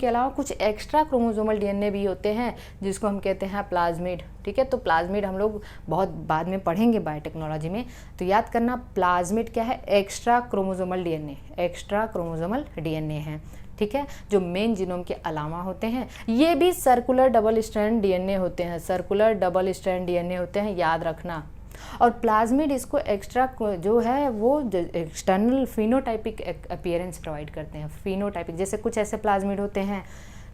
अलावा कुछ एक्स्ट्रा क्रोमोसोमल डीएनए भी होते हैं जिसको हम कहते हैं प्लाज्मिड, ठीक है। तो प्लाज्मिड हम लोग बहुत बाद में पढ़ेंगे बायोटेक्नोलॉजी में, तो याद करना प्लाज्मिड क्या है? एक्स्ट्रा क्रोमोसोमल डीएनए है, ठीक है, जो मेन जीनोम के अलावा होते हैं। ये भी सर्कुलर डबल स्ट्रैंड डीएनए होते हैं, याद रखना। और प्लाज्मिड इसको एक्स्ट्रा जो है वो एक्सटर्नल फिनोटाइपिक अपीयरेंस प्रोवाइड करते हैं। फिनोटाइपिक जैसे कुछ ऐसे प्लाज्मिड होते हैं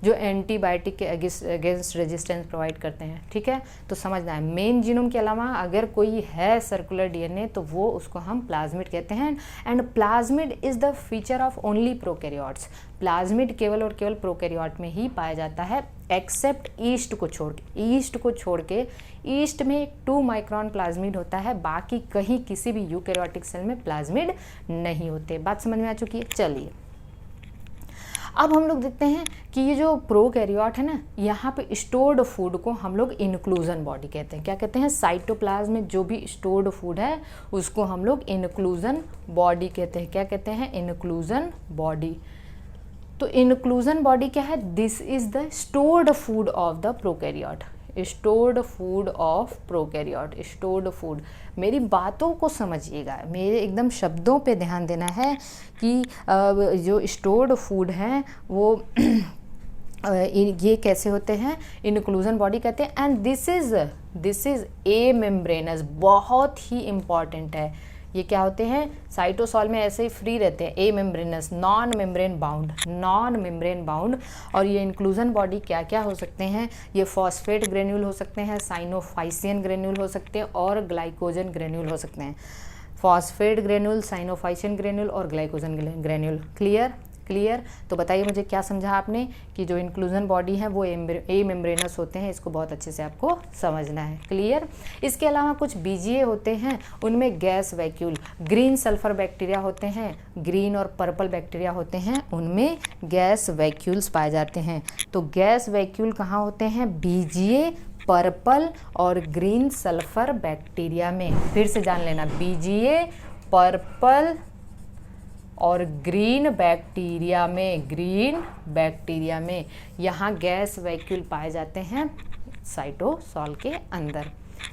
जो एंटीबायोटिक के अगेंस्ट रेजिस्टेंस प्रोवाइड करते हैं, ठीक है। तो समझना है मेन जीनोम के अलावा अगर कोई है सर्कुलर डीएनए तो वो उसको हम प्लाज्मिड कहते हैं। And plasmid is the feature of only prokaryotes. Plasmid केवल और केवल प्रोकैरियोट में ही पाया जाता है, एक्सेप्ट ईस्ट को छोड़ के। ईस्ट को छोड़ के, ईस्ट में 2 माइक्रोन प्लाज्मिड होता है, बाकी कहीं किसी भी यूकैरियोटिक सेल में प्लाज्मिड नहीं होते। बात समझ में आ चुकी है। चलिए अब हम लोग देखते हैं कि ये जो प्रोकैरियोट है ना, यहाँ पे स्टोर्ड फूड को हम लोग इंक्लूजन बॉडी कहते हैं। क्या कहते हैं? साइटोप्लाज्म में जो भी स्टोर्ड फूड है उसको हम लोग इंक्लूजन बॉडी कहते हैं। क्या कहते हैं? Inclusion body. तो इंक्लूजन बॉडी क्या है? This is the stored food of the prokaryote. Stored food of prokaryote. Stored food, मेरी बातों को समझिएगा, मेरे एकदम शब्दों पे ध्यान देना है कि जो स्टोर्ड फूड हैं वो ये कैसे होते हैं? इंक्लूजन बॉडी कहते हैं। And this is a membranes, बहुत ही इंपॉर्टेंट है। ये क्या होते हैं? साइटोसॉल में ऐसे ही फ्री रहते हैं। A membranous, non membrane bound, non membrane bound. और ये इंक्लूजन बॉडी क्या क्या हो सकते हैं? ये फॉस्फेट ग्रेन्यूल हो सकते हैं, साइनोफाइसियन ग्रेन्यूल हो सकते हैं और ग्लाइकोजन ग्रेन्यूल हो सकते हैं। फॉस्फेट ग्रेन्यूल, साइनोफाइसियन ग्रेन्यूल और ग्लाइकोजन ग्रेन्यूल। क्लियर? क्लियर। तो बताइए मुझे क्या समझा आपने कि जो इंक्लूजन बॉडी है वो ए मेम्ब्रेनस होते हैं। इसको बहुत अच्छे से आपको समझना है। क्लियर। इसके अलावा कुछ बीजीए होते हैं, उनमें gas vacuole, green sulphur bacteria होते हैं, ग्रीन और पर्पल बैक्टीरिया होते हैं, उनमें गैस वैक्यूल्स पाए जाते हैं। तो गैस वैक्यूल कहाँ होते हैं? बीजीए, पर्पल और ग्रीन सल्फर बैक्टीरिया में। फिर से जान लेना, बीजीए, पर्पल और ग्रीन बैक्टीरिया में, ग्रीन बैक्टीरिया में यहाँ गैस वैक्यूल पाए जाते हैं साइटोसॉल के अंदर।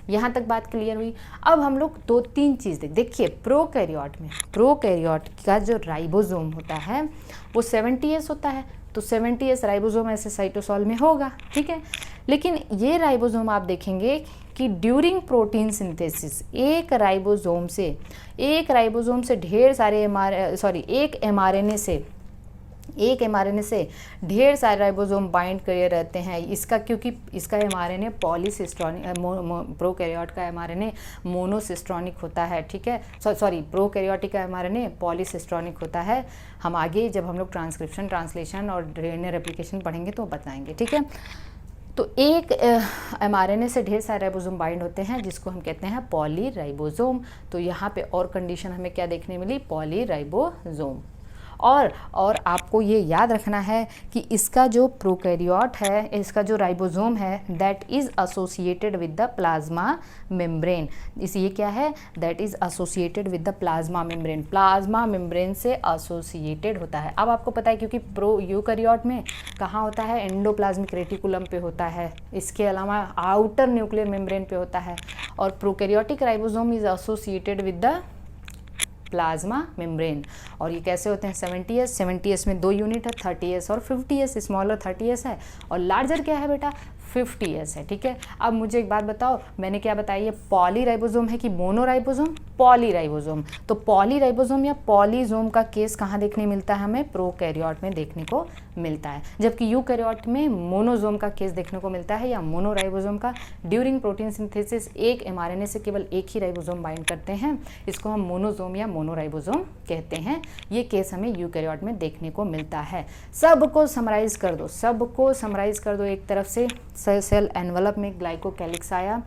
यहाँ तक बात क्लियर हुई। अब हम लोग 2-3 चीज़ देखिए प्रोकैरियोट में, प्रोकैरियोट का जो राइबोसोम होता है वो 70S होता है। तो 70S राइबोसोम ऐसे साइटोसॉल में होगा, ठीक है। लेकिन ये राइबोसोम आप देखेंगे कि ड्यूरिंग प्रोटीन सिंथेसिस एक राइबोसोम से ढेर सारे एक एमआरएनए से ढेर सारे राइबोसोम बाइंड करे रहते हैं। इसका क्योंकि इसका एमआरएनए पॉलीसिस्ट्रॉनिक, प्रोकैरियोट का एमआरएनए मोनोसिस्ट्रॉनिक होता है, ठीक है। प्रोकैरियोटिक का एमआरएनए पॉलीसिस्ट्रॉनिक होता है। हम आगे जब हम लोग ट्रांसक्रिप्शन, ट्रांसलेशन और डीएनए रेप्लिकेशन पढ़ेंगे तो बताएंगे, ठीक है। तो एक एमआरएनए से ढेर सारे राइबोसोम बाइंड होते हैं जिसको हम कहते हैं पॉलीराइबोसोम। तो यहाँ पे और कंडीशन हमें क्या देखने मिली? पॉलीराइबोसोम। और आपको ये याद रखना है कि इसका जो प्रोकैरियोट है, इसका जो राइबोसोम है that is associated with the plasma membrane. ये क्या है? That is associated with the plasma membrane. Plasma membrane से एसोसिएटेड होता है। अब आपको पता है क्योंकि यूकैरियोट में कहाँ होता है? एंडोप्लाज्मिक रेटिकुलम पे होता है, इसके अलावा आउटर न्यूक्लियर मेम्ब्रेन पे होता है। और prokaryotic ribosome is associated with the plasma membrane. और ये कैसे होते हैं? 70S में 2 यूनिट है, 30S और 50S। स्मॉलर 30S है और लार्जर क्या है बेटा? 50S है, ठीक है। अब मुझे एक बात बताओ, मैंने क्या बताया? ये पॉलीराइबोसोम है कि मोनोराइबोसोम? पॉलीराइबोसोम। तो पॉलीराइबोसोम या पॉलीजोम का केस कहाँ देखने मिलता है? हमें प्रोकैरियोट में देखने को मिलता है, जबकि यूकैरियोट में मोनोजोम का केस देखने को मिलता है या मोनोराइबोसोम का। ड्यूरिंग प्रोटीन सिंथेसिस एक एमआरएनए से केवल एक ही राइबोसोम बाइंड करते हैं, इसको हम मोनोजोम या मोनोराइबोसोम कहते हैं। ये केस हमें यूकैरियोट में देखने को मिलता है। सबको समराइज कर दो, एक तरफ से सेल एनवलप में ग्लाइकोकैलिक्स आया,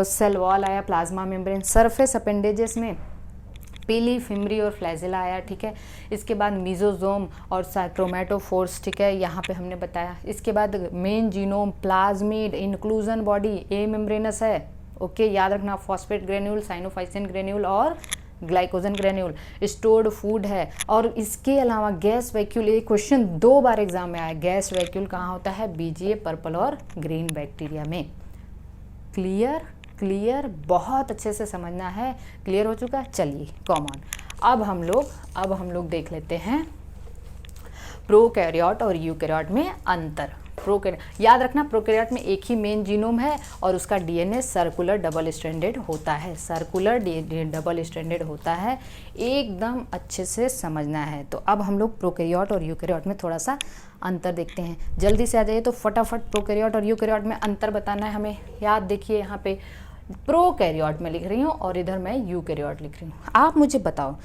सेल वॉल आया, प्लाज्मा मेम्ब्रेन, सरफेस अपेंडेजेस में पीली, फिमरी और फ्लैजेला आया, ठीक है। इसके बाद मीजोजोम और क्रोमेटोफोर्स, ठीक है, यहाँ पे हमने बताया। इसके बाद main genome, plasmid, inclusion body, a membranous है, ओके, याद रखना। फॉस्फेट ग्रेन्यूल, साइनोफाइसिन ग्रेन्यूल और ग्लाइकोजन ग्रेन्यूल, स्टोर्ड फूड है। और इसके अलावा गैस वैक्यूल, ये क्वेश्चन 2 बार एग्जाम में आया। गैस वैक्यूल कहाँ होता है? बीजीए, पर्पल और ग्रीन बैक्टीरिया में। क्लियर, बहुत अच्छे से समझना है। क्लियर हो चुका? चलिए कॉमन। अब हम लोग देख लेते हैं प्रोकैरियोट और यूकैरियोट में अंतर। याद रखना प्रोकैरियोट में एक ही मेन जीनोम है और उसका डीएनए सर्कुलर डबल स्ट्रैंडेड होता है, सर्कुलर डबल स्ट्रैंडेड होता है, एकदम अच्छे से समझना है। तो अब हम लोग प्रोकैरियोट और यूकैरियोट में थोड़ा सा अंतर देखते हैं। जल्दी से आ जाइए, तो फटाफट प्रोकैरियोट और यूकैरियोट में अंतर बताना है हमें। याद देखिए, यहाँ पे प्रोकैरियोट में लिख रही हूँ और इधर मैं यूकैरियोट लिख रही हूँ। आप मुझे बताओ,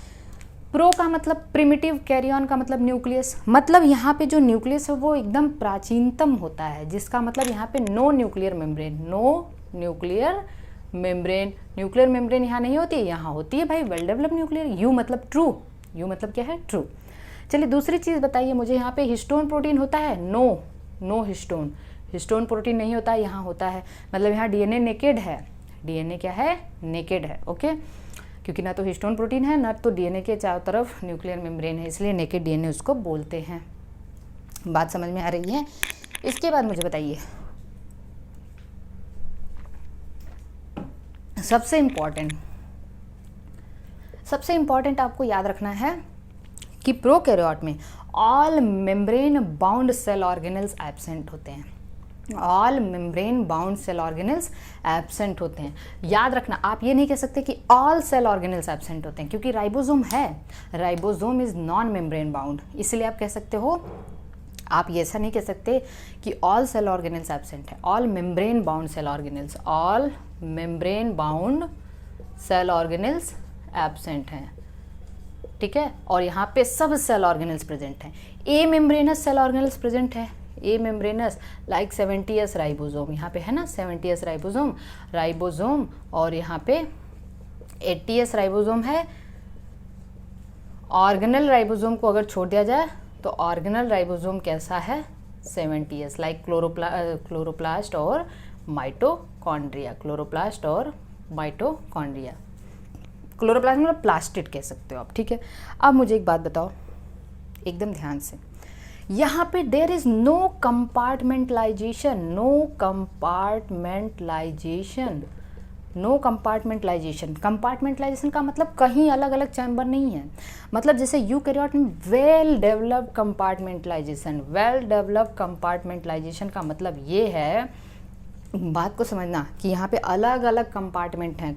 प्रो का मतलब प्रिमिटिव, कैरियन का मतलब न्यूक्लियस, मतलब यहाँ पे जो न्यूक्लियस है वो एकदम प्राचीनतम होता है, जिसका मतलब यहाँ पे no nuclear membrane, no nuclear membrane. Nuclear membrane यहाँ नहीं होती है, यहाँ होती है भाई वेल डेवलप्ड न्यूक्लियर। यू मतलब ट्रू, यू मतलब क्या है, ट्रू। चलिए दूसरी चीज़ बताइए मुझे, यहाँ पे हिस्टोन प्रोटीन होता है? No, no histone, histone protein नहीं होता है, यहाँ होता है। मतलब यहाँ डीएनए नेकेड है, डीएनए क्या है, नेकेड है, ओके। क्योंकि ना तो हिस्टोन प्रोटीन है ना तो डीएनए के चारों तरफ न्यूक्लियर मेम्ब्रेन है, इसलिए नेकेड डीएनए उसको बोलते हैं। बात समझ में आ रही है? इसके बाद मुझे बताइए, सबसे इम्पॉर्टेंट आपको याद रखना है कि प्रोकैरियोट में all membrane bound cell organelles absent होते हैं, all membrane bound cell organelles absent होते हैं। याद रखना, आप ये नहीं कह सकते कि ऑल सेल ऑर्गेनेल्स एब्सेंट होते हैं, क्योंकि राइबोसोम है, ribosome is non membrane bound, इसलिए आप कह सकते हो, आप ये ऐसा नहीं कह सकते कि ऑल सेल ऑर्गेनेल्स एब्सेंट है। All membrane bound cell organelles, all membrane bound cell organelles absent हैं, ठीक है। और यहाँ पे सब सेल ऑर्गेनेल्स प्रेजेंट हैं। A membranes cell organelles present है, ए मेम्ब्रेनस लाइक 70s राइबोसोम, यहाँ पे है ना 70s राइबोसोम, और यहाँ पे 80s राइबोसोम है। ऑर्गेनल राइबोसोम को अगर छोड़ दिया जाए तो ऑर्गेनल राइबोसोम कैसा है, 70s, लाइक क्लोरोप्लास्ट और माइटोकॉन्ड्रिया, क्लोरोप्लास्ट और माइटोकॉन्ड्रिया। क्लोरोप्लास्ट मतलब प्लास्टिड कह सकते हो आप, ठीक है। अब मुझे एक बात बताओ एकदम ध्यान से, यहाँ पे there is no compartmentalisation, compartmentalisation का मतलब कहीं अलग अलग चैम्बर नहीं है। मतलब जैसे यूकैरियोट में वेल डेवलप्ड कंपार्टमेंटलाइजेशन का मतलब ये है, बात को समझना कि यहाँ पे अलग अलग कंपार्टमेंट हैं,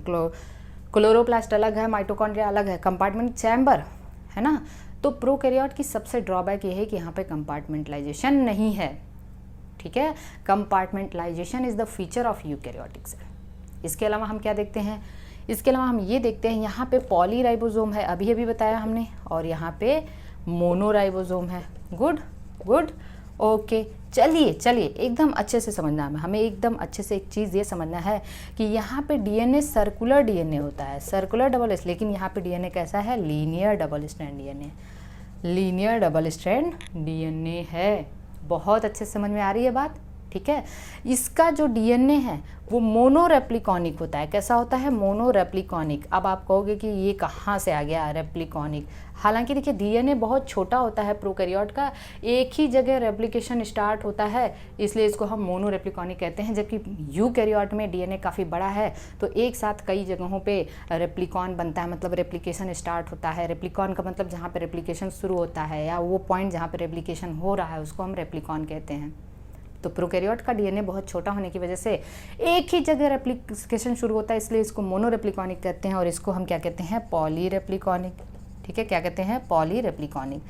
क्लोरोप्लास्ट अलग है, माइटोकॉन्ड्रिया अलग है, कंपार्टमेंट चैम्बर है ना। तो प्रोकैरियोट की सबसे ड्रॉबैक ये है कि यहाँ पे कंपार्टमेंटलाइजेशन नहीं है, ठीक है। Compartmentalisation is the feature of eukaryotic cell. इसके अलावा हम क्या देखते हैं, इसके अलावा हम ये देखते हैं यहाँ पे पॉलीराइबोसोम है, अभी बताया हमने, और यहाँ पे मोनोराइबोसोम है। Good, okay. चलिए एकदम अच्छे से समझना है हमें, एकदम अच्छे से एक चीज़ ये समझना है कि यहाँ पे डीएनए सर्कुलर डीएनए होता है, सर्कुलर डबल स्ट्रैंड, लेकिन यहाँ पे डीएनए कैसा है, लीनियर डबल स्ट्रैंड डीएनए है। बहुत अच्छे से समझ में आ रही है बात, ठीक है। इसका जो डीएनए है वो मोनोरेप्लिकॉनिक होता है। कैसा होता है, मोनोरेप्लिकॉनिक। अब आप कहोगे कि ये कहाँ से आ गया रेप्लिकॉनिक, हालांकि देखिए डीएनए बहुत छोटा होता है प्रोकैरियोट का, एक ही जगह रेप्लिकेशन स्टार्ट होता है, इसलिए इसको हम मोनोरेप्लिकॉनिक कहते हैं। जबकि यूकैरियोट में डीएनए काफ़ी बड़ा है, तो एक साथ कई जगहों पे रेप्लिकॉन बनता है, मतलब रेप्लिकेशन स्टार्ट होता है। रेप्लिकॉन का मतलब जहाँ पे रेप्लिकेशन शुरू होता है, या वो पॉइंट जहाँ पे रेप्लिकेशन हो रहा है उसको हम रेप्लिकॉन कहते हैं। तो प्रोकैरियोट का डीएनए बहुत छोटा होने की वजह से एक ही जगह रेप्लिकेशन शुरू होता है, इसलिए इसको मोनोरेप्लिकॉनिक कहते हैं, और इसको हम क्या कहते हैं, पॉलीरेप्लिकॉनिक, ठीक है। क्या कहते हैं, पॉलीरेप्लिकॉनिक।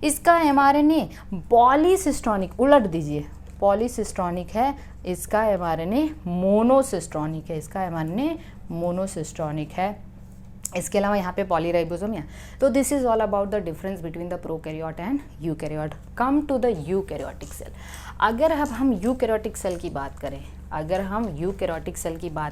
इसका एमआरएनए पॉलीसिस्टोनिक, उलट दीजिए, पॉलीसिस्टोनिक है, इसका एमआरएनए मोनोसिस्टोनिक है, इसका एमआरएनए मोनोसिस्टोनिक है। इसके अलावा यहाँ पे पॉलीराइबोसोम है। तो this is all about the difference between the prokaryote and eukaryote. Come to the eukaryotic cell. अगर अब हम यूकैरियोटिक सेल की बात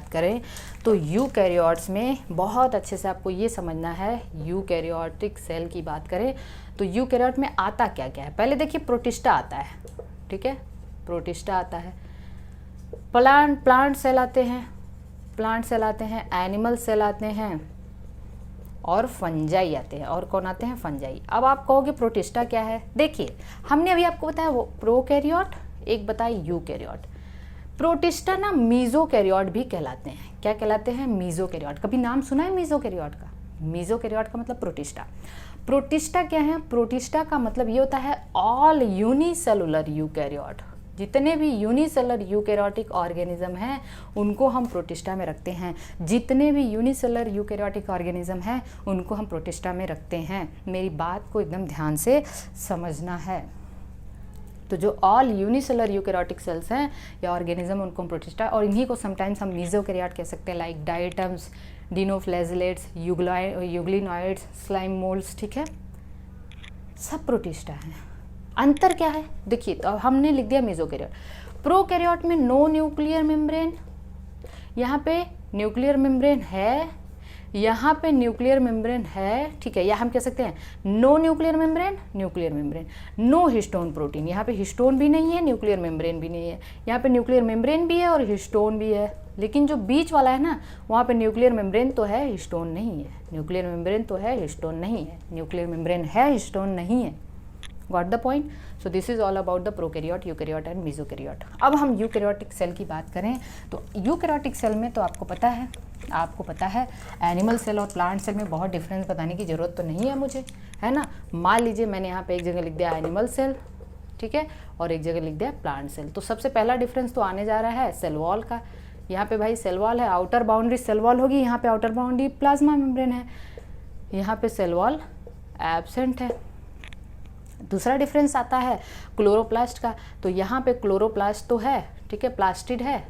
करें, तो यूकैरियोट्स में बहुत अच्छे से आपको ये समझना है, यूकैरियोटिक सेल की बात करें तो यूकैरियोट में आता क्या क्या है। पहले देखिए प्रोटिस्टा आता है, ठीक है, प्रोटिस्टा आता है, प्लांट सेल आते हैं, एनिमल सेल आते हैं, और फंजाई आते हैं। और कौन आते हैं, फंजाई। अब आप कहोगे प्रोटिस्टा क्या है, देखिए हमने अभी आपको बताया वो प्रोकैरियोट, एक बताया यूकैरियोट। प्रोटिस्टा ना मीजोकैरियोट भी कहलाते हैं। क्या कहलाते हैं, मीजोकैरियोट। कभी नाम सुना है मीजोकैरियोट का? मीजोकैरियोट का मतलब प्रोटिस्टा क्या है, प्रोटिस्टा का मतलब ये होता है ऑल यूनिसेलुलर यूकैरियोट। जितने भी यूनिसेलर यूकैरियोटिक ऑर्गेनिज्म हैं उनको हम प्रोटिस्टा में रखते हैं, जितने भी यूनिसेलर यूकैरियोटिक ऑर्गेनिज्म हैं उनको हम प्रोटिस्टा में रखते हैं। मेरी बात को एकदम ध्यान से समझना है। तो जो ऑल यूनिसेलर यूकैरियोटिक सेल्स हैं या ऑर्गेनिज्म उनको हम प्रोटिस्टा, और इन्हीं को समटाइम्स हम मीजोकैरियोट कह सकते हैं, like diatoms, dinoflagellates, euglenoids, slime moulds, ठीक है, सब प्रोटिस्टा हैं। अंतर क्या है देखिए, तो हमने लिख दिया मेसोकैरियोट। प्रोकैरियोट में नो न्यूक्लियर मेम्ब्रेन, यहाँ पे न्यूक्लियर मेम्ब्रेन है, यहाँ पे न्यूक्लियर मेम्ब्रेन है, ठीक है, या हम कह सकते हैं no nuclear membrane, nuclear membrane, no histone protein, यहाँ पे हिस्टोन भी नहीं है, न्यूक्लियर मेम्ब्रेन भी नहीं है, यहाँ पे न्यूक्लियर मेम्ब्रेन भी है और हिस्टोन भी है, लेकिन जो बीच वाला है ना वहाँ पे न्यूक्लियर मेम्ब्रेन तो है, हिस्टोन नहीं है, न्यूक्लियर मेम्ब्रेन तो है, हिस्टोन नहीं है, न्यूक्लियर मेम्ब्रेन है, हिस्टोन नहीं है। Got the point? So this is all about the prokaryote, eukaryote and mesokaryote. अब हम यूकैरियोटिक सेल की बात करें तो यूकैरियोटिक सेल में तो आपको पता है एनिमल सेल और प्लांट सेल में बहुत डिफरेंस बताने की ज़रूरत तो नहीं है मुझे, है ना। मान लीजिए मैंने यहाँ पे एक जगह लिख दिया एनिमल सेल, ठीक है, और एक जगह लिख दिया प्लांट सेल। तो सबसे पहला डिफरेंस तो आने जा रहा है सेल वॉल का। यहाँ पे भाई सेल वॉल है, आउटर बाउंड्री सेल वॉल होगी, यहाँ पे आउटर बाउंड्री प्लाज्मा मेम्ब्रेन है, यहाँ पे सेल वॉल एब्सेंट है। दूसरा डिफरेंस आता है क्लोरोप्लास्ट का, तो यहाँ पे क्लोरोप्लास्ट तो है, ठीक है, प्लास्टिड है,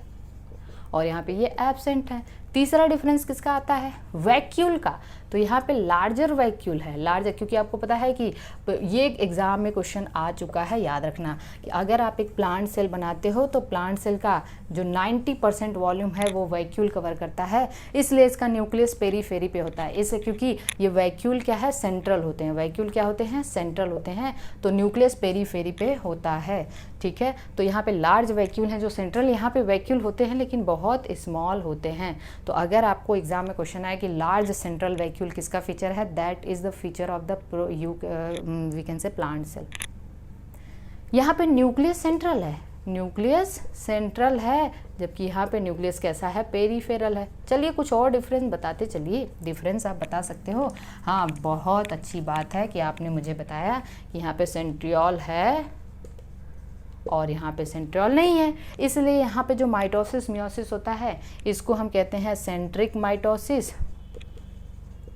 और यहाँ पे ये एब्सेंट है। तीसरा डिफरेंस किसका आता है? वैक्यूल का, तो यहाँ पे लार्जर वैक्यूल है, लार्जर, क्योंकि आपको पता है कि ये एग्जाम में क्वेश्चन आ चुका है, याद रखना कि अगर आप एक प्लांट सेल बनाते हो तो प्लांट सेल का जो 90% वॉल्यूम है वो वैक्यूल कवर करता है, इसलिए इसका न्यूक्लियस पेरीफेरी पे होता है। इससे क्योंकि ये वैक्यूल क्या है, सेंट्रल होते हैं, वैक्यूल क्या होते हैं, सेंट्रल होते हैं, तो न्यूक्लियस पेरीफेरी पे होता है, ठीक है। तो यहाँ पे लार्ज वैक्यूल हैं जो सेंट्रल, यहाँ पे वैक्यूल होते हैं लेकिन बहुत स्मॉल होते हैं। तो अगर आपको एग्जाम में क्वेश्चन आए कि लार्ज सेंट्रल वैक्यूल किसका फीचर है, that is the feature of the we can say plant cell. यहाँ पे न्यूक्लियस सेंट्रल है, न्यूक्लियस सेंट्रल है, जबकि यहाँ पे न्यूक्लियस कैसा है, पेरीफेरल है। चलिए कुछ और डिफरेंस बताते चलिए, डिफरेंस आप बता सकते हो। हाँ, बहुत अच्छी बात है कि आपने मुझे बताया कि यहाँ पे सेंट्रियोल है और यहाँ पे सेंट्रियोल नहीं है, इसलिए यहाँ पे जो माइटोसिस मियोसिस होता है इसको हम कहते हैं सेंट्रिक माइटोसिस,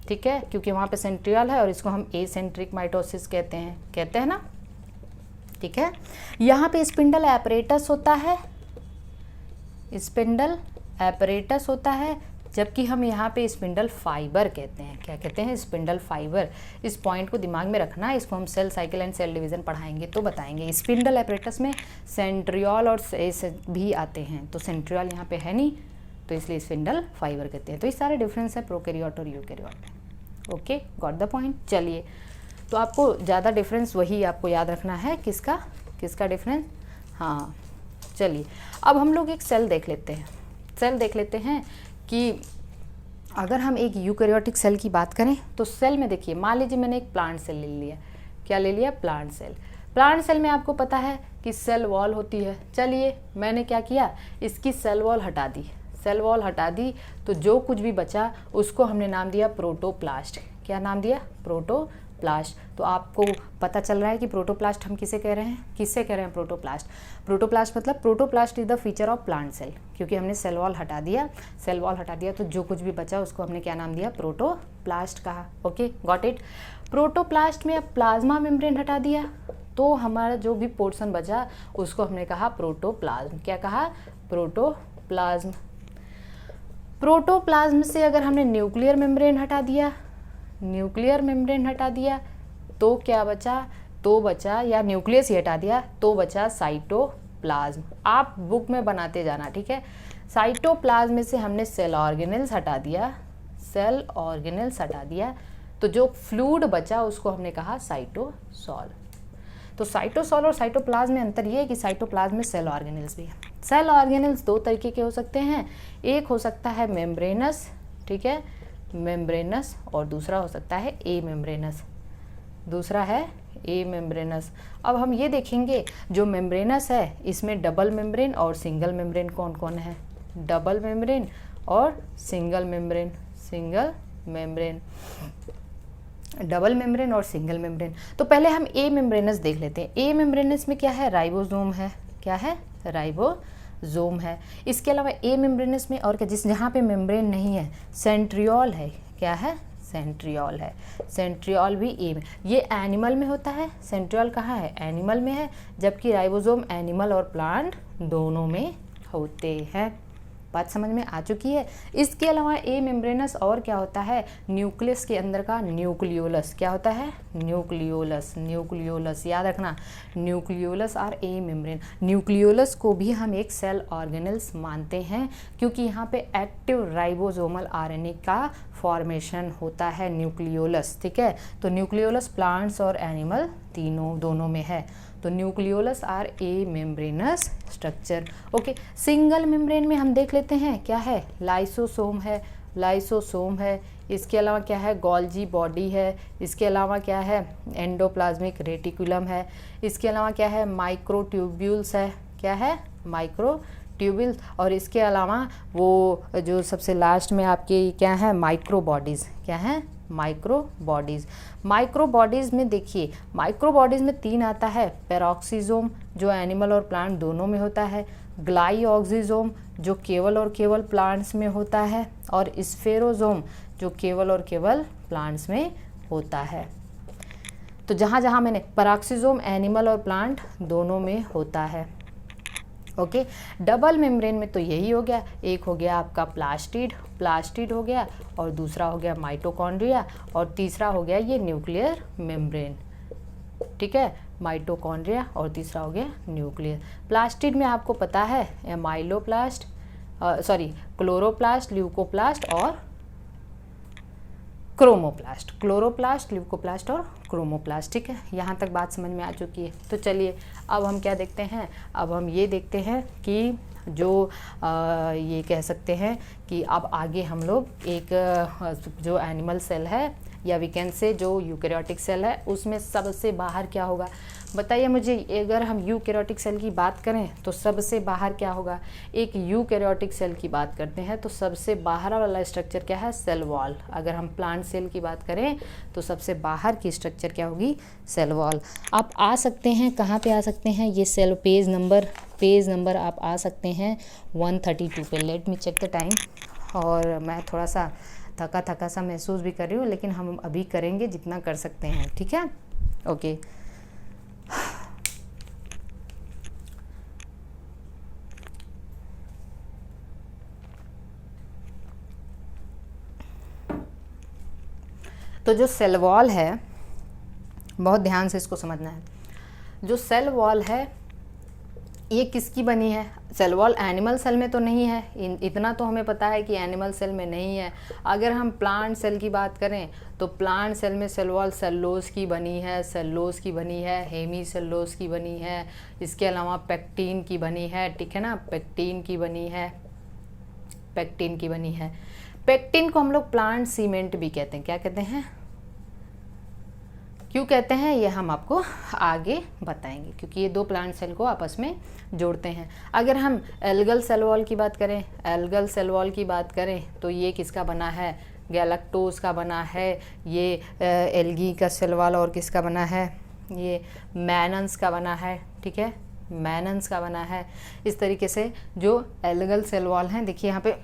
ठीक है, क्योंकि वहाँ पे सेंट्रियोल है, और इसको हम एसेंट्रिक माइटोसिस कहते हैं ना, ठीक है। यहाँ पे स्पिंडल एपरेटस होता है, स्पिंडल एपरेटस होता है, जबकि हम यहाँ पे स्पिंडल फाइबर कहते हैं। क्या कहते हैं? Spindle fibre. इस पॉइंट को दिमाग में रखना, इसको हम cell cycle and cell division पढ़ाएंगे तो बताएंगे। स्पिंडल एपरेटस में सेंट्रियोल और भी आते हैं, तो सेंट्रियोल यहाँ पे है नहीं, तो इसलिए स्पिंडल फाइबर कहते हैं। तो ये सारे डिफरेंस है प्रोकैरियोट और यूकैरियोट में। Okay, got the point. चलिए, तो आपको ज़्यादा डिफरेंस वही आपको याद रखना है, किसका डिफरेंस। हाँ, चलिए अब हम लोग एक सेल देख लेते हैं कि अगर हम एक यूकैरियोटिक सेल की बात करें तो सेल में देखिए, मान लीजिए मैंने एक प्लांट सेल ले लिया। क्या ले लिया? Plant cell. प्लांट सेल में आपको पता है कि सेल वॉल होती है। चलिए मैंने क्या किया, इसकी सेल वॉल हटा दी, तो जो कुछ भी बचा उसको हमने नाम दिया प्रोटोप्लास्ट। क्या नाम दिया? प्रोटोप्लास्ट। तो आपको पता चल रहा है कि प्रोटोप्लास्ट हम किसे कह रहे हैं? प्रोटोप्लास्ट मतलब protoplast is the feature of plant cell, क्योंकि हमने सेल वॉल हटा दिया तो जो कुछ भी बचा उसको हमने क्या नाम दिया? प्रोटोप्लास्ट कहा। Okay, got it. प्रोटोप्लास्ट में अब प्लाज्मा मेम्ब्रेन हटा दिया, तो हमारा जो भी पोर्शन बचा उसको हमने कहा प्रोटोप्लाज्म। क्या कहा? प्रोटोप्लाज्म। प्रोटोप्लाज्म से अगर हमने न्यूक्लियर मेम्ब्रेन हटा दिया तो क्या बचा? तो बचा, या न्यूक्लियस ही हटा दिया तो बचा साइटोप्लाज्म। आप बुक में बनाते जाना, ठीक है। साइटोप्लाज्म में से हमने सेल ऑर्गेनेल्स हटा दिया, तो जो फ्लूइड बचा उसको हमने कहा साइटोसॉल। तो साइटोसॉल और साइटोप्लाज्म में अंतर ये है कि साइटोप्लाज्म में सेल ऑर्गेनेल्स भी है। सेल ऑर्गेनेल्स दो तरीके के हो सकते हैं, एक हो सकता है मेम्ब्रेनस, ठीक है, मेम्ब्रेनस, और दूसरा हो सकता है ए मेम्ब्रेनस। अब हम ये देखेंगे जो मेम्ब्रेनस है इसमें डबल मेम्ब्रेन और सिंगल मेम्ब्रेन कौन कौन है? डबल मेम्ब्रेन और सिंगल मेम्ब्रेन। डबल मेम्ब्रेन और सिंगल मेम्ब्रेन। तो पहले हम ए मेम्ब्रेनस देख लेते हैं। ए मेम्ब्रेनस में क्या है? राइबोसोम है, क्या है, राइबोसोम है। इसके अलावा ए मेम्ब्रेनस में और क्या, जिस जहाँ पे मेम्ब्रेन नहीं है, सेंट्रियोल है, क्या है, सेंट्रियोल है। सेंट्रियोल भी ए में, ये एनिमल में होता है, सेंट्रियोल कहाँ है, एनिमल में है, जबकि राइबोसोम एनिमल और प्लांट दोनों में होते हैं। बात समझ में आ चुकी है। इसके अलावा ए मेम्ब्रेनस और क्या होता है, न्यूक्लियस के अंदर का न्यूक्लियोलस, क्या होता है, न्यूक्लियोलस, न्यूक्लियोलस याद रखना, न्यूक्लियोलस और ए मेम्ब्रेन। न्यूक्लियोलस को भी हम एक सेल ऑर्गेनेल्स मानते हैं क्योंकि यहाँ पे एक्टिव राइबोसोमल आरएनए का फॉर्मेशन होता है न्यूक्लियोलस, ठीक है। तो न्यूक्लियोलस प्लांट्स और एनिमल दोनों में है। तो nucleolus are a membranous structure. Okay, single membrane में हम देख लेते हैं, क्या है, लाइसोसोम है, लाइसोसोम है। इसके अलावा क्या है, गोल्जी बॉडी है। इसके अलावा क्या है, एंडोप्लाज्मिक रेटिकुलम है। इसके अलावा क्या है, माइक्रोट्यूब्यूल्स है, क्या है, माइक्रोट्यूब्यूल्स। और इसके अलावा वो जो सबसे लास्ट में आपके क्या है, माइक्रो बॉडीज़, क्या है, माइक्रो बॉडीज़। माइक्रो बॉडीज़ में देखिए, माइक्रो बॉडीज़ में 3 आता है, पेरोक्सीजोम जो एनिमल और प्लांट दोनों में होता है, ग्लाइऑक्सीजोम जो केवल और केवल प्लांट्स में होता है, और स्फेरोजोम जो केवल और केवल प्लांट्स में होता है। तो जहाँ जहाँ मैंने पेरोक्सीजोम एनिमल और प्लांट दोनों में होता है। ओके, डबल मेम्ब्रेन में तो यही हो गया, एक हो गया आपका प्लास्टिड हो गया, और दूसरा हो गया माइटोकॉन्ड्रिया, और तीसरा हो गया ये न्यूक्लियर मेम्ब्रेन, ठीक है, माइटोकॉन्ड्रिया, और तीसरा हो गया न्यूक्लियर। प्लास्टिड में आपको पता है एमाइलोप्लास्ट, क्लोरोप्लास्ट, ल्यूकोप्लास्ट और क्रोमोप्लास्ट, क्लोरोप्लास्ट, ल्यूकोप्लास्ट और क्रोमोप्लास्ट, ठीक है। यहाँ तक बात समझ में आ चुकी है। तो चलिए अब हम क्या देखते हैं, अब हम ये देखते हैं कि जो ये कह सकते हैं कि अब आगे हम लोग एक जो एनिमल सेल है या वी कैन से जो यूकैरियोटिक सेल है उसमें सबसे बाहर क्या होगा, बताइए मुझे। अगर हम यूकैरियोटिक सेल की बात करें तो सबसे बाहर क्या होगा, एक यूकैरियोटिक सेल की बात करते हैं तो सबसे बाहर वाला स्ट्रक्चर क्या है, सेल वॉल। अगर हम प्लांट सेल की बात करें तो सबसे बाहर की स्ट्रक्चर क्या होगी, सेल वॉल। आप आ सकते हैं, कहाँ पे आ सकते हैं, ये सेल पेज नंबर आप आ सकते हैं 132 पे। Let me check the time. और मैं थोड़ा सा थका सा महसूस भी कर रही हूँ, लेकिन हम अभी करेंगे जितना कर सकते हैं, ठीक है। ओके, तो जो सेल वॉल है, बहुत ध्यान से इसको समझना है। जो सेल वॉल है ये किसकी बनी है, सेल वॉल एनिमल सेल में तो नहीं है, इतना तो हमें पता है कि एनिमल सेल में नहीं है। अगर हम प्लांट सेल की बात करें तो प्लांट सेल में सेल वॉल सेलुलोज की बनी है, हेमी सेलुलोज की बनी है, इसके अलावा पेक्टिन की बनी है, ठीक है ना, पेक्टिन की बनी है। पेक्टिन को हम लोग प्लांट सीमेंट भी कहते हैं। क्या कहते हैं, क्यों कहते हैं, ये हम आपको आगे बताएंगे, क्योंकि ये दो प्लांट सेल को आपस में जोड़ते हैं। अगर हम एल्गल सेल वॉल की बात करें तो ये किसका बना है, गैलेक्टोज का बना है। ये एल्गी का सेल वॉल और किसका बना है, ये मैनन्स का बना है, ठीक है, मैनन्स का बना है। इस तरीके से जो एल्गल सेल वॉल हैं, देखिए यहाँ पे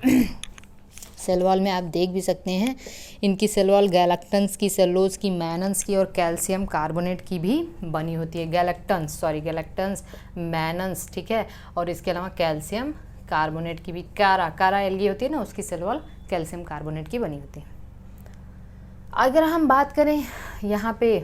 सेल वॉल में आप देख भी सकते हैं, इनकी सेल वॉल गैलेक्टन्स की, सेलुलोज की, मैनन्स की और कैल्शियम कार्बोनेट की भी बनी होती है। गैलेक्टन्स, मैनन्स, ठीक है, और इसके अलावा कैल्शियम कार्बोनेट की भी, कारा एल्गी होती है ना, उसकी सेल वॉल कैल्शियम कार्बोनेट की बनी होती है। अगर हम बात करें यहाँ पे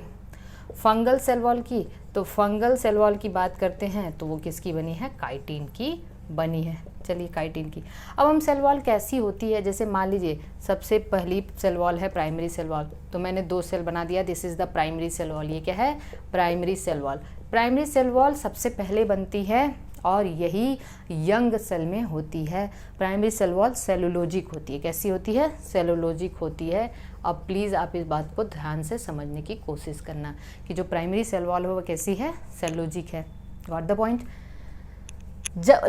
फंगल सेल वॉल की, तो फंगल सेल वॉल की बात करते हैं तो वो किसकी बनी है, काइटिन की बनी है। चलिए, काइटिन की। अब हम सेल वॉल कैसी होती है, जैसे मान लीजिए सबसे पहली सेल वॉल है प्राइमरी सेल वॉल, तो मैंने 2 सेल बना दिया, this is the primary cell wall. ये क्या है, primary cell wall. Primary cell wall सबसे पहले बनती है और यही यंग सेल में होती है। प्राइमरी सेल वॉल सेलुलोजिक होती है। कैसी होती है, सेलुलोजिक होती है। अब प्लीज़ आप इस बात को ध्यान से समझने की कोशिश करना कि जो प्राइमरी सेल वॉल है वो कैसी है, सेलुलोजिक है। Got the point.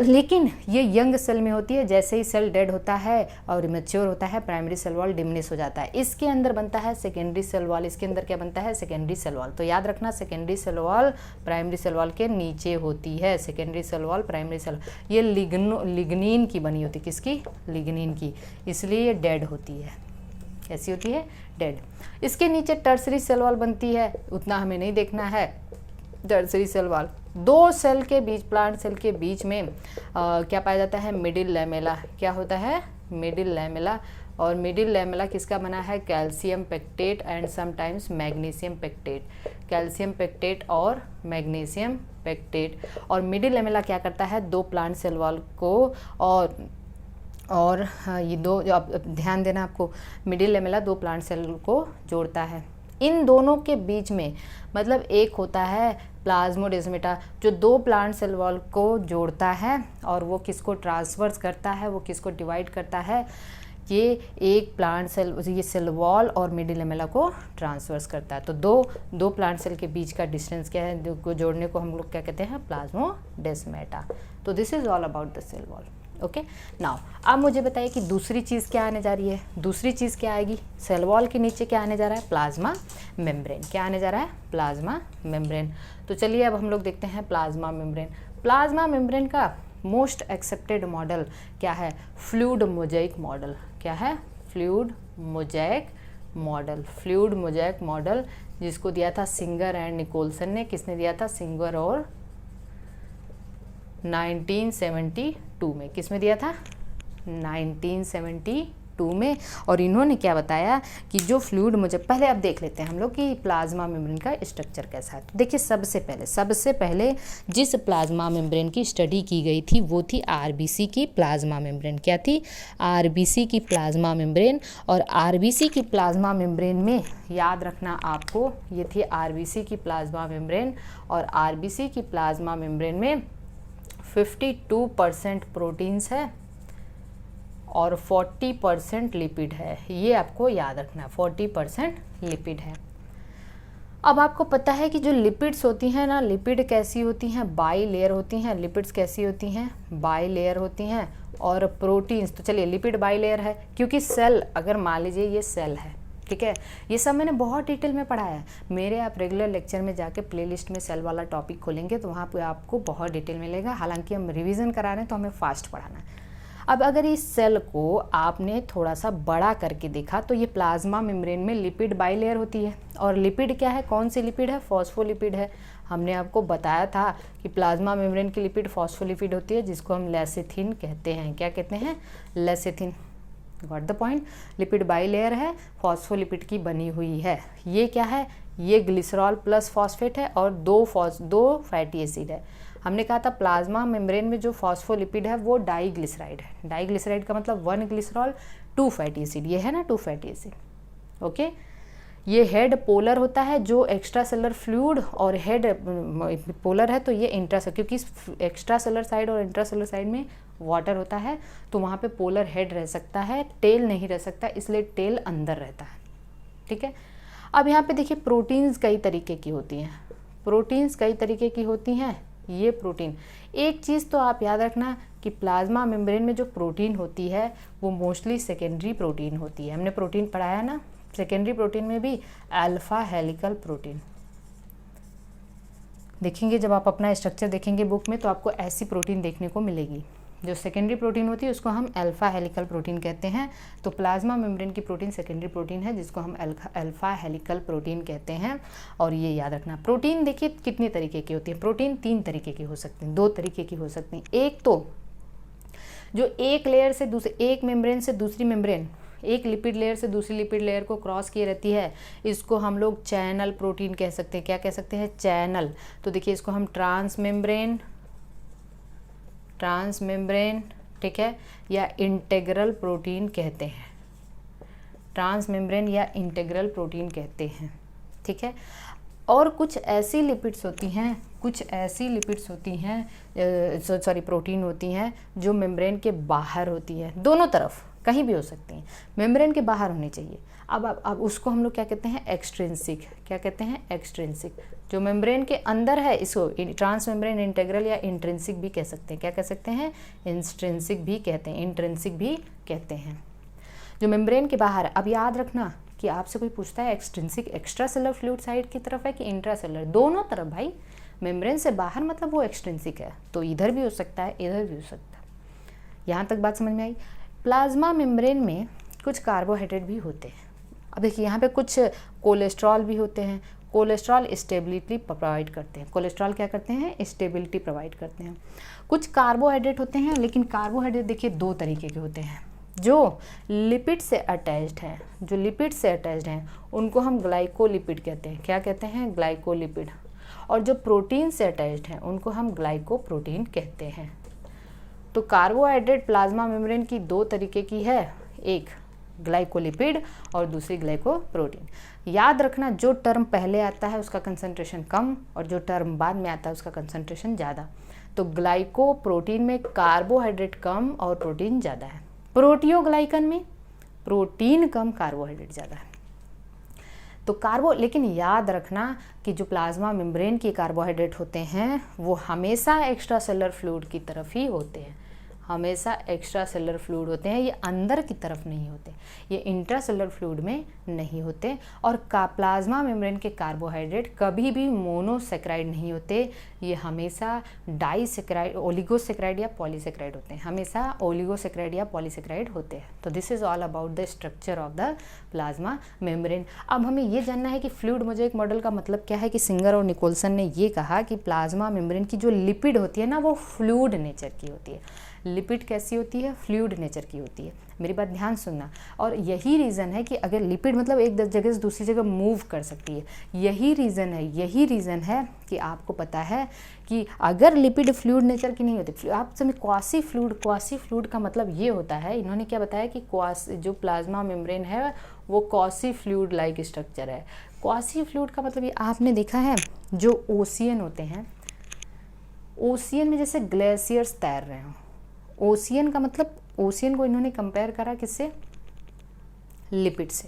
लेकिन ये यंग सेल में होती है। जैसे ही सेल डेड होता है और मैच्योर होता है, प्राइमरी सेल वॉल डिमिनिश हो जाता है। इसके अंदर बनता है सेकेंडरी सेल वॉल। इसके अंदर क्या बनता है? Secondary cell wall. तो याद रखना, secondary cell wall primary cell wall के नीचे होती है। Secondary cell wall primary cell, ये लिग्निन की बनी होती है। किसकी? लिग्निन की। इसलिए ये डेड होती है। कैसी होती है? डेड। इसके नीचे टर्सरी सेल वॉल बनती है, उतना हमें नहीं देखना है। टर्सरी सेल वॉल, दो सेल के बीच, प्लांट सेल के बीच में क्या पाया जाता है? Middle lamella. क्या होता है? Middle lamella. और मिडिल लैमेला किसका बना है? Calcium pectate and sometimes magnesium pectate. Calcium pectate और मैग्नीशियम पेक्टेट। और मिडिल लैमेला क्या करता है? दो प्लांट सेल वॉल को और ये दो, जो आप ध्यान देना आपको, मिडिल लैमेला दो प्लांट सेल को जोड़ता है। इन दोनों के बीच में मतलब एक होता है प्लाज्मोडेस्माटा, जो दो प्लांट सेल वॉल को जोड़ता है और वो किसको ट्रांसवर्स करता है? वो किसको डिवाइड करता है? ये एक प्लांट सेल, ये सेल वॉल और मिडिल लैमेला को ट्रांसवर्स करता है। तो दो प्लांट सेल के बीच का डिस्टेंस क्या है? को जोड़ने को हम लोग क्या कहते हैं? प्लाज्मोडेस्माटा। तो this is all about the cell wall. Okay, now अब मुझे बताइए कि दूसरी चीज़ क्या आने जा रही है? दूसरी चीज़ क्या आएगी? सेल वॉल के नीचे क्या आने जा रहा है? Plasma membrane. क्या आने जा रहा है? Plasma membrane. तो चलिए अब हम लोग देखते हैं प्लाज्मा मेम्ब्रेन। प्लाज्मा मेम्ब्रेन का मोस्ट एक्सेप्टेड मॉडल क्या है? Fluid mosaic model. क्या है? Fluid mosaic model. Fluid mosaic model जिसको दिया था सिंगर एंड निकोलसन ने। किसने दिया था? सिंगर और 1972 में। किस में दिया था? 1972 में। और इन्होंने क्या बताया कि जो फ्लूइड मोज़ेक, पहले अब देख लेते हैं हम लोग कि प्लाज्मा मेम्ब्रेन का स्ट्रक्चर कैसा है। देखिए, सबसे पहले जिस प्लाज्मा मेम्ब्रेन की स्टडी की गई थी वो थी आरबीसी की प्लाज्मा मेम्ब्रेन। क्या थी? आरबीसी की प्लाज्मा मेम्ब्रेन। और आरबीसी की प्लाज्मा मेम्ब्रेन में याद रखना आपको, ये थी आरबीसी की प्लाज्मा मेम्ब्रेन। और आरबीसी की प्लाज्मा मेम्ब्रेन में 52% प्रोटीन्स है और 40% लिपिड है। ये आपको याद रखना, 40% लिपिड है। अब आपको पता है कि जो लिपिड्स होती हैं ना, लिपिड कैसी होती हैं? बाई लेयर होती हैं। लिपिड्स कैसी होती हैं? बाई लेयर होती हैं। और प्रोटीन्स, तो चलिए लिपिड बाई लेयर है क्योंकि सेल, अगर मान लीजिए ये सेल है, ठीक है, ये सब मैंने बहुत डिटेल में पढ़ा है। मेरे आप रेगुलर लेक्चर में जाके प्लेलिस्ट में सेल वाला टॉपिक खोलेंगे तो वहाँ पे आपको बहुत डिटेल मिलेगा। हालांकि हम रिवीजन करा रहे हैं तो हमें फास्ट पढ़ाना है। अब अगर इस सेल को आपने थोड़ा सा बड़ा करके देखा तो ये प्लाज्मा मेम्ब्रेन में लिपिड बाई लेयर होती है। और लिपिड क्या है? कौन सी लिपिड है? फॉस्फोलिपिड है। हमने आपको बताया था कि प्लाज्मा मेम्ब्रेन की लिपिड फॉस्फोलिपिड होती है, जिसको हम लेसिथिन कहते हैं। क्या कहते हैं? Lecithin. Got the point. Lipid by layer है, फॉस्फोलिपिड की बनी हुई है। ये क्या है? ये ग्लिसरॉल प्लस फॉस्फेट है और दो फैटी एसिड है। हमने कहा था प्लाज्मा मेम्ब्रेन में जो फॉस्फोलिपिड है वो डाइग्लिसराइड है। डाइग्लिसराइड का मतलब 1 ग्लिसरॉल 2 फैटी एसिड। ये है ना 2 फैटी एसिड। ओके, ये हेड पोलर होता है जो एक्स्ट्रा सेलर फ्लूइड, और हेड पोलर है तो ये इंट्रासेलर, क्योंकि एक्स्ट्रा सेलर साइड और इंट्रासेलर साइड में वाटर होता है तो वहाँ पे पोलर हेड रह सकता है, टेल नहीं रह सकता, इसलिए टेल अंदर रहता है। ठीक है, अब यहाँ पे देखिए प्रोटीन्स कई तरीके की होती हैं। प्रोटीन्स कई तरीके की होती हैं। ये प्रोटीन, एक चीज़ तो आप याद रखना कि प्लाज्मा मेम्ब्रेन में जो प्रोटीन होती है वो मोस्टली सेकेंडरी प्रोटीन होती है। हमने प्रोटीन पढ़ाया ना, सेकेंडरी प्रोटीन में भी अल्फा हेलिकल प्रोटीन देखेंगे। जब आप अपना स्ट्रक्चर देखेंगे बुक में तो आपको ऐसी प्रोटीन देखने को मिलेगी। जो सेकेंडरी प्रोटीन होती है उसको हम अल्फा हेलिकल प्रोटीन कहते हैं। तो प्लाज्मा मेम्ब्रेन की प्रोटीन सेकेंडरी प्रोटीन है जिसको हम अल्फा हेलिकल प्रोटीन कहते हैं। और ये याद रखना, प्रोटीन देखिए कितने तरीके की होती है। प्रोटीन 3 तरीके की हो सकती हैं, 2 तरीके की हो सकती हैं। एक तो जो एक लेयर से दूसरे, एक मेम्ब्रेन से दूसरी मेम्ब्रेन, एक लिपिड लेयर से दूसरी लिपिड लेयर को क्रॉस किए रहती है, इसको हम लोग चैनल प्रोटीन कह सकते हैं। क्या कह सकते हैं? चैनल। तो देखिए इसको हम ट्रांस मेम्ब्रेन, ठीक है, या इंटेग्रल प्रोटीन कहते हैं। ट्रांस मेम्ब्रेन या इंटेग्रल प्रोटीन कहते हैं। ठीक है, और कुछ ऐसी लिपिड्स होती हैं, प्रोटीन होती हैं जो मेम्ब्रेन के बाहर होती हैं, दोनों तरफ कहीं भी हो सकती हैं, मेम्ब्रेन के बाहर होनी चाहिए। अब उसको हम लोग क्या कहते हैं, एक्सट्रिंसिक। क्या कहते हैं, एक्सट्रिंसिक। जो मेम्ब्रेन के अंदर है इसको ट्रांस मेम्ब्रेन इंटीग्रल या इंट्रिंसिक भी कह सकते हैं। क्या कह सकते हैं, इंट्रिंसिक भी कहते हैं, इंट्रिंसिक भी कहते हैं। जो मेम्ब्रेन के बाहर है, अब याद रखना कि आपसे कोई पूछता है extrinsic extra cellular fluid side की तरफ है कि इंट्रा सेलर, दोनों तरफ भाई। मेम्ब्रेन से बाहर मतलब वो एक्सट्रिंसिक है, तो इधर भी हो सकता है, इधर भी हो सकता है। यहाँ तक बात समझ में आई। प्लाज्मा मेम्ब्रेन में कुछ कार्बोहाइड्रेट भी होते हैं। अब देखिए यहाँ पे कुछ कोलेस्ट्रॉल भी होते हैं। कोलेस्ट्रॉल स्टेबिलिटी प्रोवाइड करते हैं। कोलेस्ट्रॉल क्या करते हैं, स्टेबिलिटी प्रोवाइड करते हैं। कुछ कार्बोहाइड्रेट होते हैं, लेकिन कार्बोहाइड्रेट देखिए दो तरीके के होते हैं। जो लिपिड से अटैच्ड हैं, जो लिपिड से अटैच्ड हैं उनको हम ग्लाइकोलिपिड कहते हैं। क्या कहते हैं, ग्लाइकोलिपिड। और जो प्रोटीन से अटैच्ड हैं उनको हम ग्लाइकोप्रोटीन कहते हैं। तो कार्बोहाइड्रेट प्लाज्मा मेम्ब्रेन की दो तरीके की है, एक ग्लाइकोलिपिड और दूसरी ग्लाइकोप्रोटीन। याद रखना जो टर्म पहले आता है उसका कंसंट्रेशन कम और जो टर्म बाद में आता है उसका कंसंट्रेशन ज़्यादा। तो ग्लाइकोप्रोटीन में कार्बोहाइड्रेट कम और प्रोटीन ज़्यादा है। प्रोटियोग्लाइकन में प्रोटीन कम, कार्बोहाइड्रेट ज़्यादा है। तो लेकिन याद रखना कि जो प्लाज्मा मेम्ब्रेन के कार्बोहाइड्रेट होते हैं वो हमेशा एक्स्ट्रा सेलुलर फ्लूइड की तरफ ही होते हैं, हमेशा एक्स्ट्रा सेलुलर फ्लूइड होते हैं। ये अंदर की तरफ नहीं होते, ये इंट्रा सेलुलर फ्लूइड में नहीं होते। और प्लाज्मा मेम्ब्रेन के कार्बोहाइड्रेट कभी भी मोनोसेक्राइड नहीं होते, ये हमेशा डाइसेक्राइड, ओलिगोसेक्राइड या पॉलीसेक्राइड होते हैं, हमेशा ओलिगोसेक्राइड या पॉलीसेक्राइड होते हैं। तो this is all about the structure of the plasma membrane. अब हमें ये जानना है कि फ्लूइड मोज़ेक मॉडल का मतलब क्या है। कि सिंगर और निकोलसन ने ये कहा कि प्लाज्मा मेम्ब्रेन की जो लिपिड होती है ना वो फ्लूइड नेचर की होती है। लिपिड कैसी होती है, फ्लूइड नेचर की होती है। मेरी बात ध्यान सुनना। और यही रीज़न है कि अगर लिपिड मतलब एक जगह से दूसरी जगह मूव कर सकती है, यही रीज़न है कि आपको पता है कि अगर लिपिड फ्लूइड नेचर की नहीं होती, आप समझ क्वासी फ्लूइड का मतलब ये होता है, इन्होंने क्या बताया कि जो प्लाज्मा मेम्ब्रेन है वो क्वासी फ्लूइड लाइक स्ट्रक्चर है। क्वासी फ्लूइड का मतलब ये आपने देखा है जो ओशियन होते हैं, ओशियन में जैसे ग्लेशियर्स तैर रहे हों। ओशियन का मतलब, ओशियन को इन्होंने कंपेयर करा किससे, लिपिड से।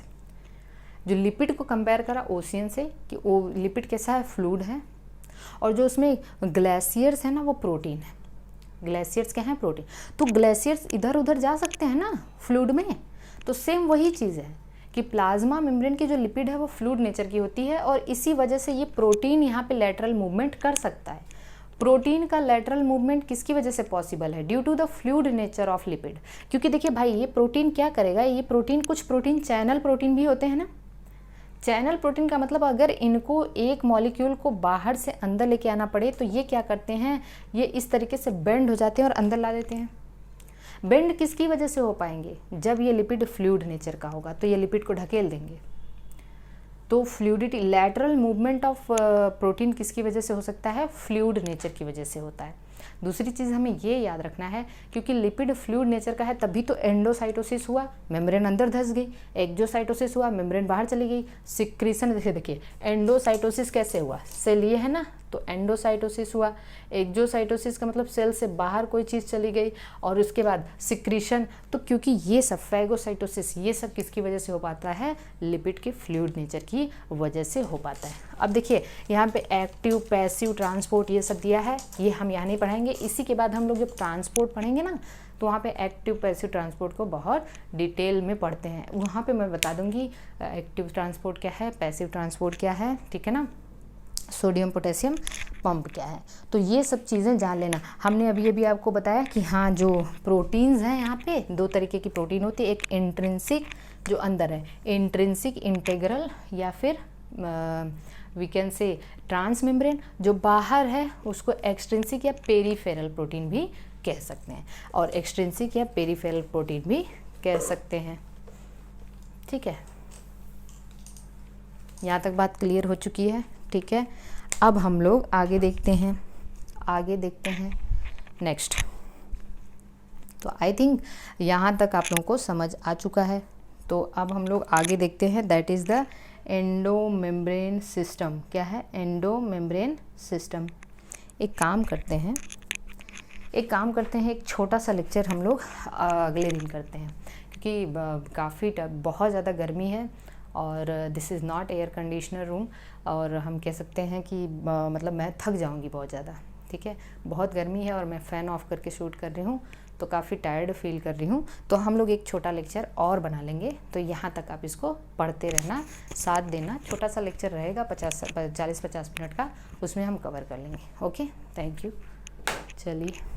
जो लिपिड को कंपेयर करा ओशियन से कि वो लिपिड कैसा है, फ्लूइड है। और जो उसमें ग्लेशियर्स है ना वो प्रोटीन है। ग्लेशियर्स क्या है, प्रोटीन। तो ग्लेशियर्स इधर उधर जा सकते हैं ना फ्लूइड में। तो सेम वही चीज़ है कि प्लाज्मा मेम्ब्रेन की जो लिपिड है वो फ्लूइड नेचर की होती है और इसी वजह से ये प्रोटीन यहाँ पे लेटरल मूवमेंट कर सकता है। प्रोटीन का लेटरल मूवमेंट किसकी वजह से पॉसिबल है, due to the fluid nature of lipid. क्योंकि देखिए भाई ये प्रोटीन क्या करेगा, ये प्रोटीन, कुछ प्रोटीन चैनल प्रोटीन भी होते हैं ना। चैनल प्रोटीन का मतलब अगर इनको एक मॉलिक्यूल को बाहर से अंदर लेके आना पड़े तो ये क्या करते हैं, ये इस तरीके से बेंड हो जाते हैं और अंदर ला देते हैं। बेंड किसकी वजह से हो पाएंगे, जब ये लिपिड फ्लूइड नेचर का होगा तो ये लिपिड को ढकेल देंगे। तो fluidity, lateral movement of protein किसकी वजह से हो सकता है, फ्लूइड नेचर की वजह से होता है। दूसरी चीज़ हमें ये याद रखना है क्योंकि लिपिड फ्लूइड नेचर का है तभी तो एंडोसाइटोसिस हुआ, मेम्ब्रेन अंदर धंस गई। एक्जोसाइटोसिस हुआ, मेम्ब्रेन बाहर चली गई। सिक्रीशन देखिए एंडोसाइटोसिस कैसे हुआ, सेल ये है ना तो एंडोसाइटोसिस हुआ। एक्जोसाइटोसिस का मतलब सेल से बाहर कोई चीज़ चली गई। और उसके बाद सिक्रीशन, तो क्योंकि ये सब फैगोसाइटोसिस ये सब किसकी वजह से हो पाता है, लिपिड के फ्लूइड नेचर की वजह से हो पाता है। अब देखिए यहाँ पे एक्टिव पैसिव ट्रांसपोर्ट ये सब दिया है, ये हम यहाँ नहीं पढ़ाएंगे। इसी के बाद हम लोग जब ट्रांसपोर्ट पढ़ेंगे ना तो वहाँ पे एक्टिव पैसिव ट्रांसपोर्ट को बहुत डिटेल में पढ़ते हैं। वहाँ पे मैं बता दूँगी एक्टिव ट्रांसपोर्ट क्या है, पैसिव ट्रांसपोर्ट क्या है, ठीक है ना, सोडियम पोटेशियम पंप क्या है। तो ये सब चीज़ें जान लेना। हमने अभी आपको बताया कि हाँ जो प्रोटीन्स हैं यहाँ पे दो तरीके की प्रोटीन होती है, एक इंट्रिंसिक जो अंदर है, इंट्रिंसिक इंटीग्रल, या फिर we can say transmembrane, जो बाहर है उसको एक्सट्रिंसिक या पेरीफेरल प्रोटीन भी कह सकते हैं, और एक्सट्रिंसिक या पेरीफेरल प्रोटीन भी कह सकते हैं। ठीक है, यहाँ तक बात क्लियर हो चुकी है। ठीक है, अब हम लोग आगे देखते हैं नेक्स्ट। तो आई थिंक यहाँ तक आप लोगों को समझ आ चुका है। तो अब हम लोग आगे देखते हैं, that is the endomembrane system. क्या है, एंडोमेम्ब्रेन सिस्टम। एक काम करते हैं, एक छोटा सा लेक्चर हम लोग अगले दिन करते हैं, क्योंकि काफ़ी बहुत ज़्यादा गर्मी है और this is not air conditioner room, और हम कह सकते हैं कि मतलब मैं थक जाऊंगी बहुत ज़्यादा, ठीक है। बहुत गर्मी है और मैं फ़ैन ऑफ करके शूट कर रही हूँ, तो काफ़ी टायर्ड फील कर रही हूँ। तो हम लोग एक छोटा लेक्चर और बना लेंगे, तो यहाँ तक आप इसको पढ़ते रहना, साथ देना। छोटा सा लेक्चर रहेगा 40-50 मिनट का, उसमें हम कवर कर लेंगे। Okay, thank you. चलिए।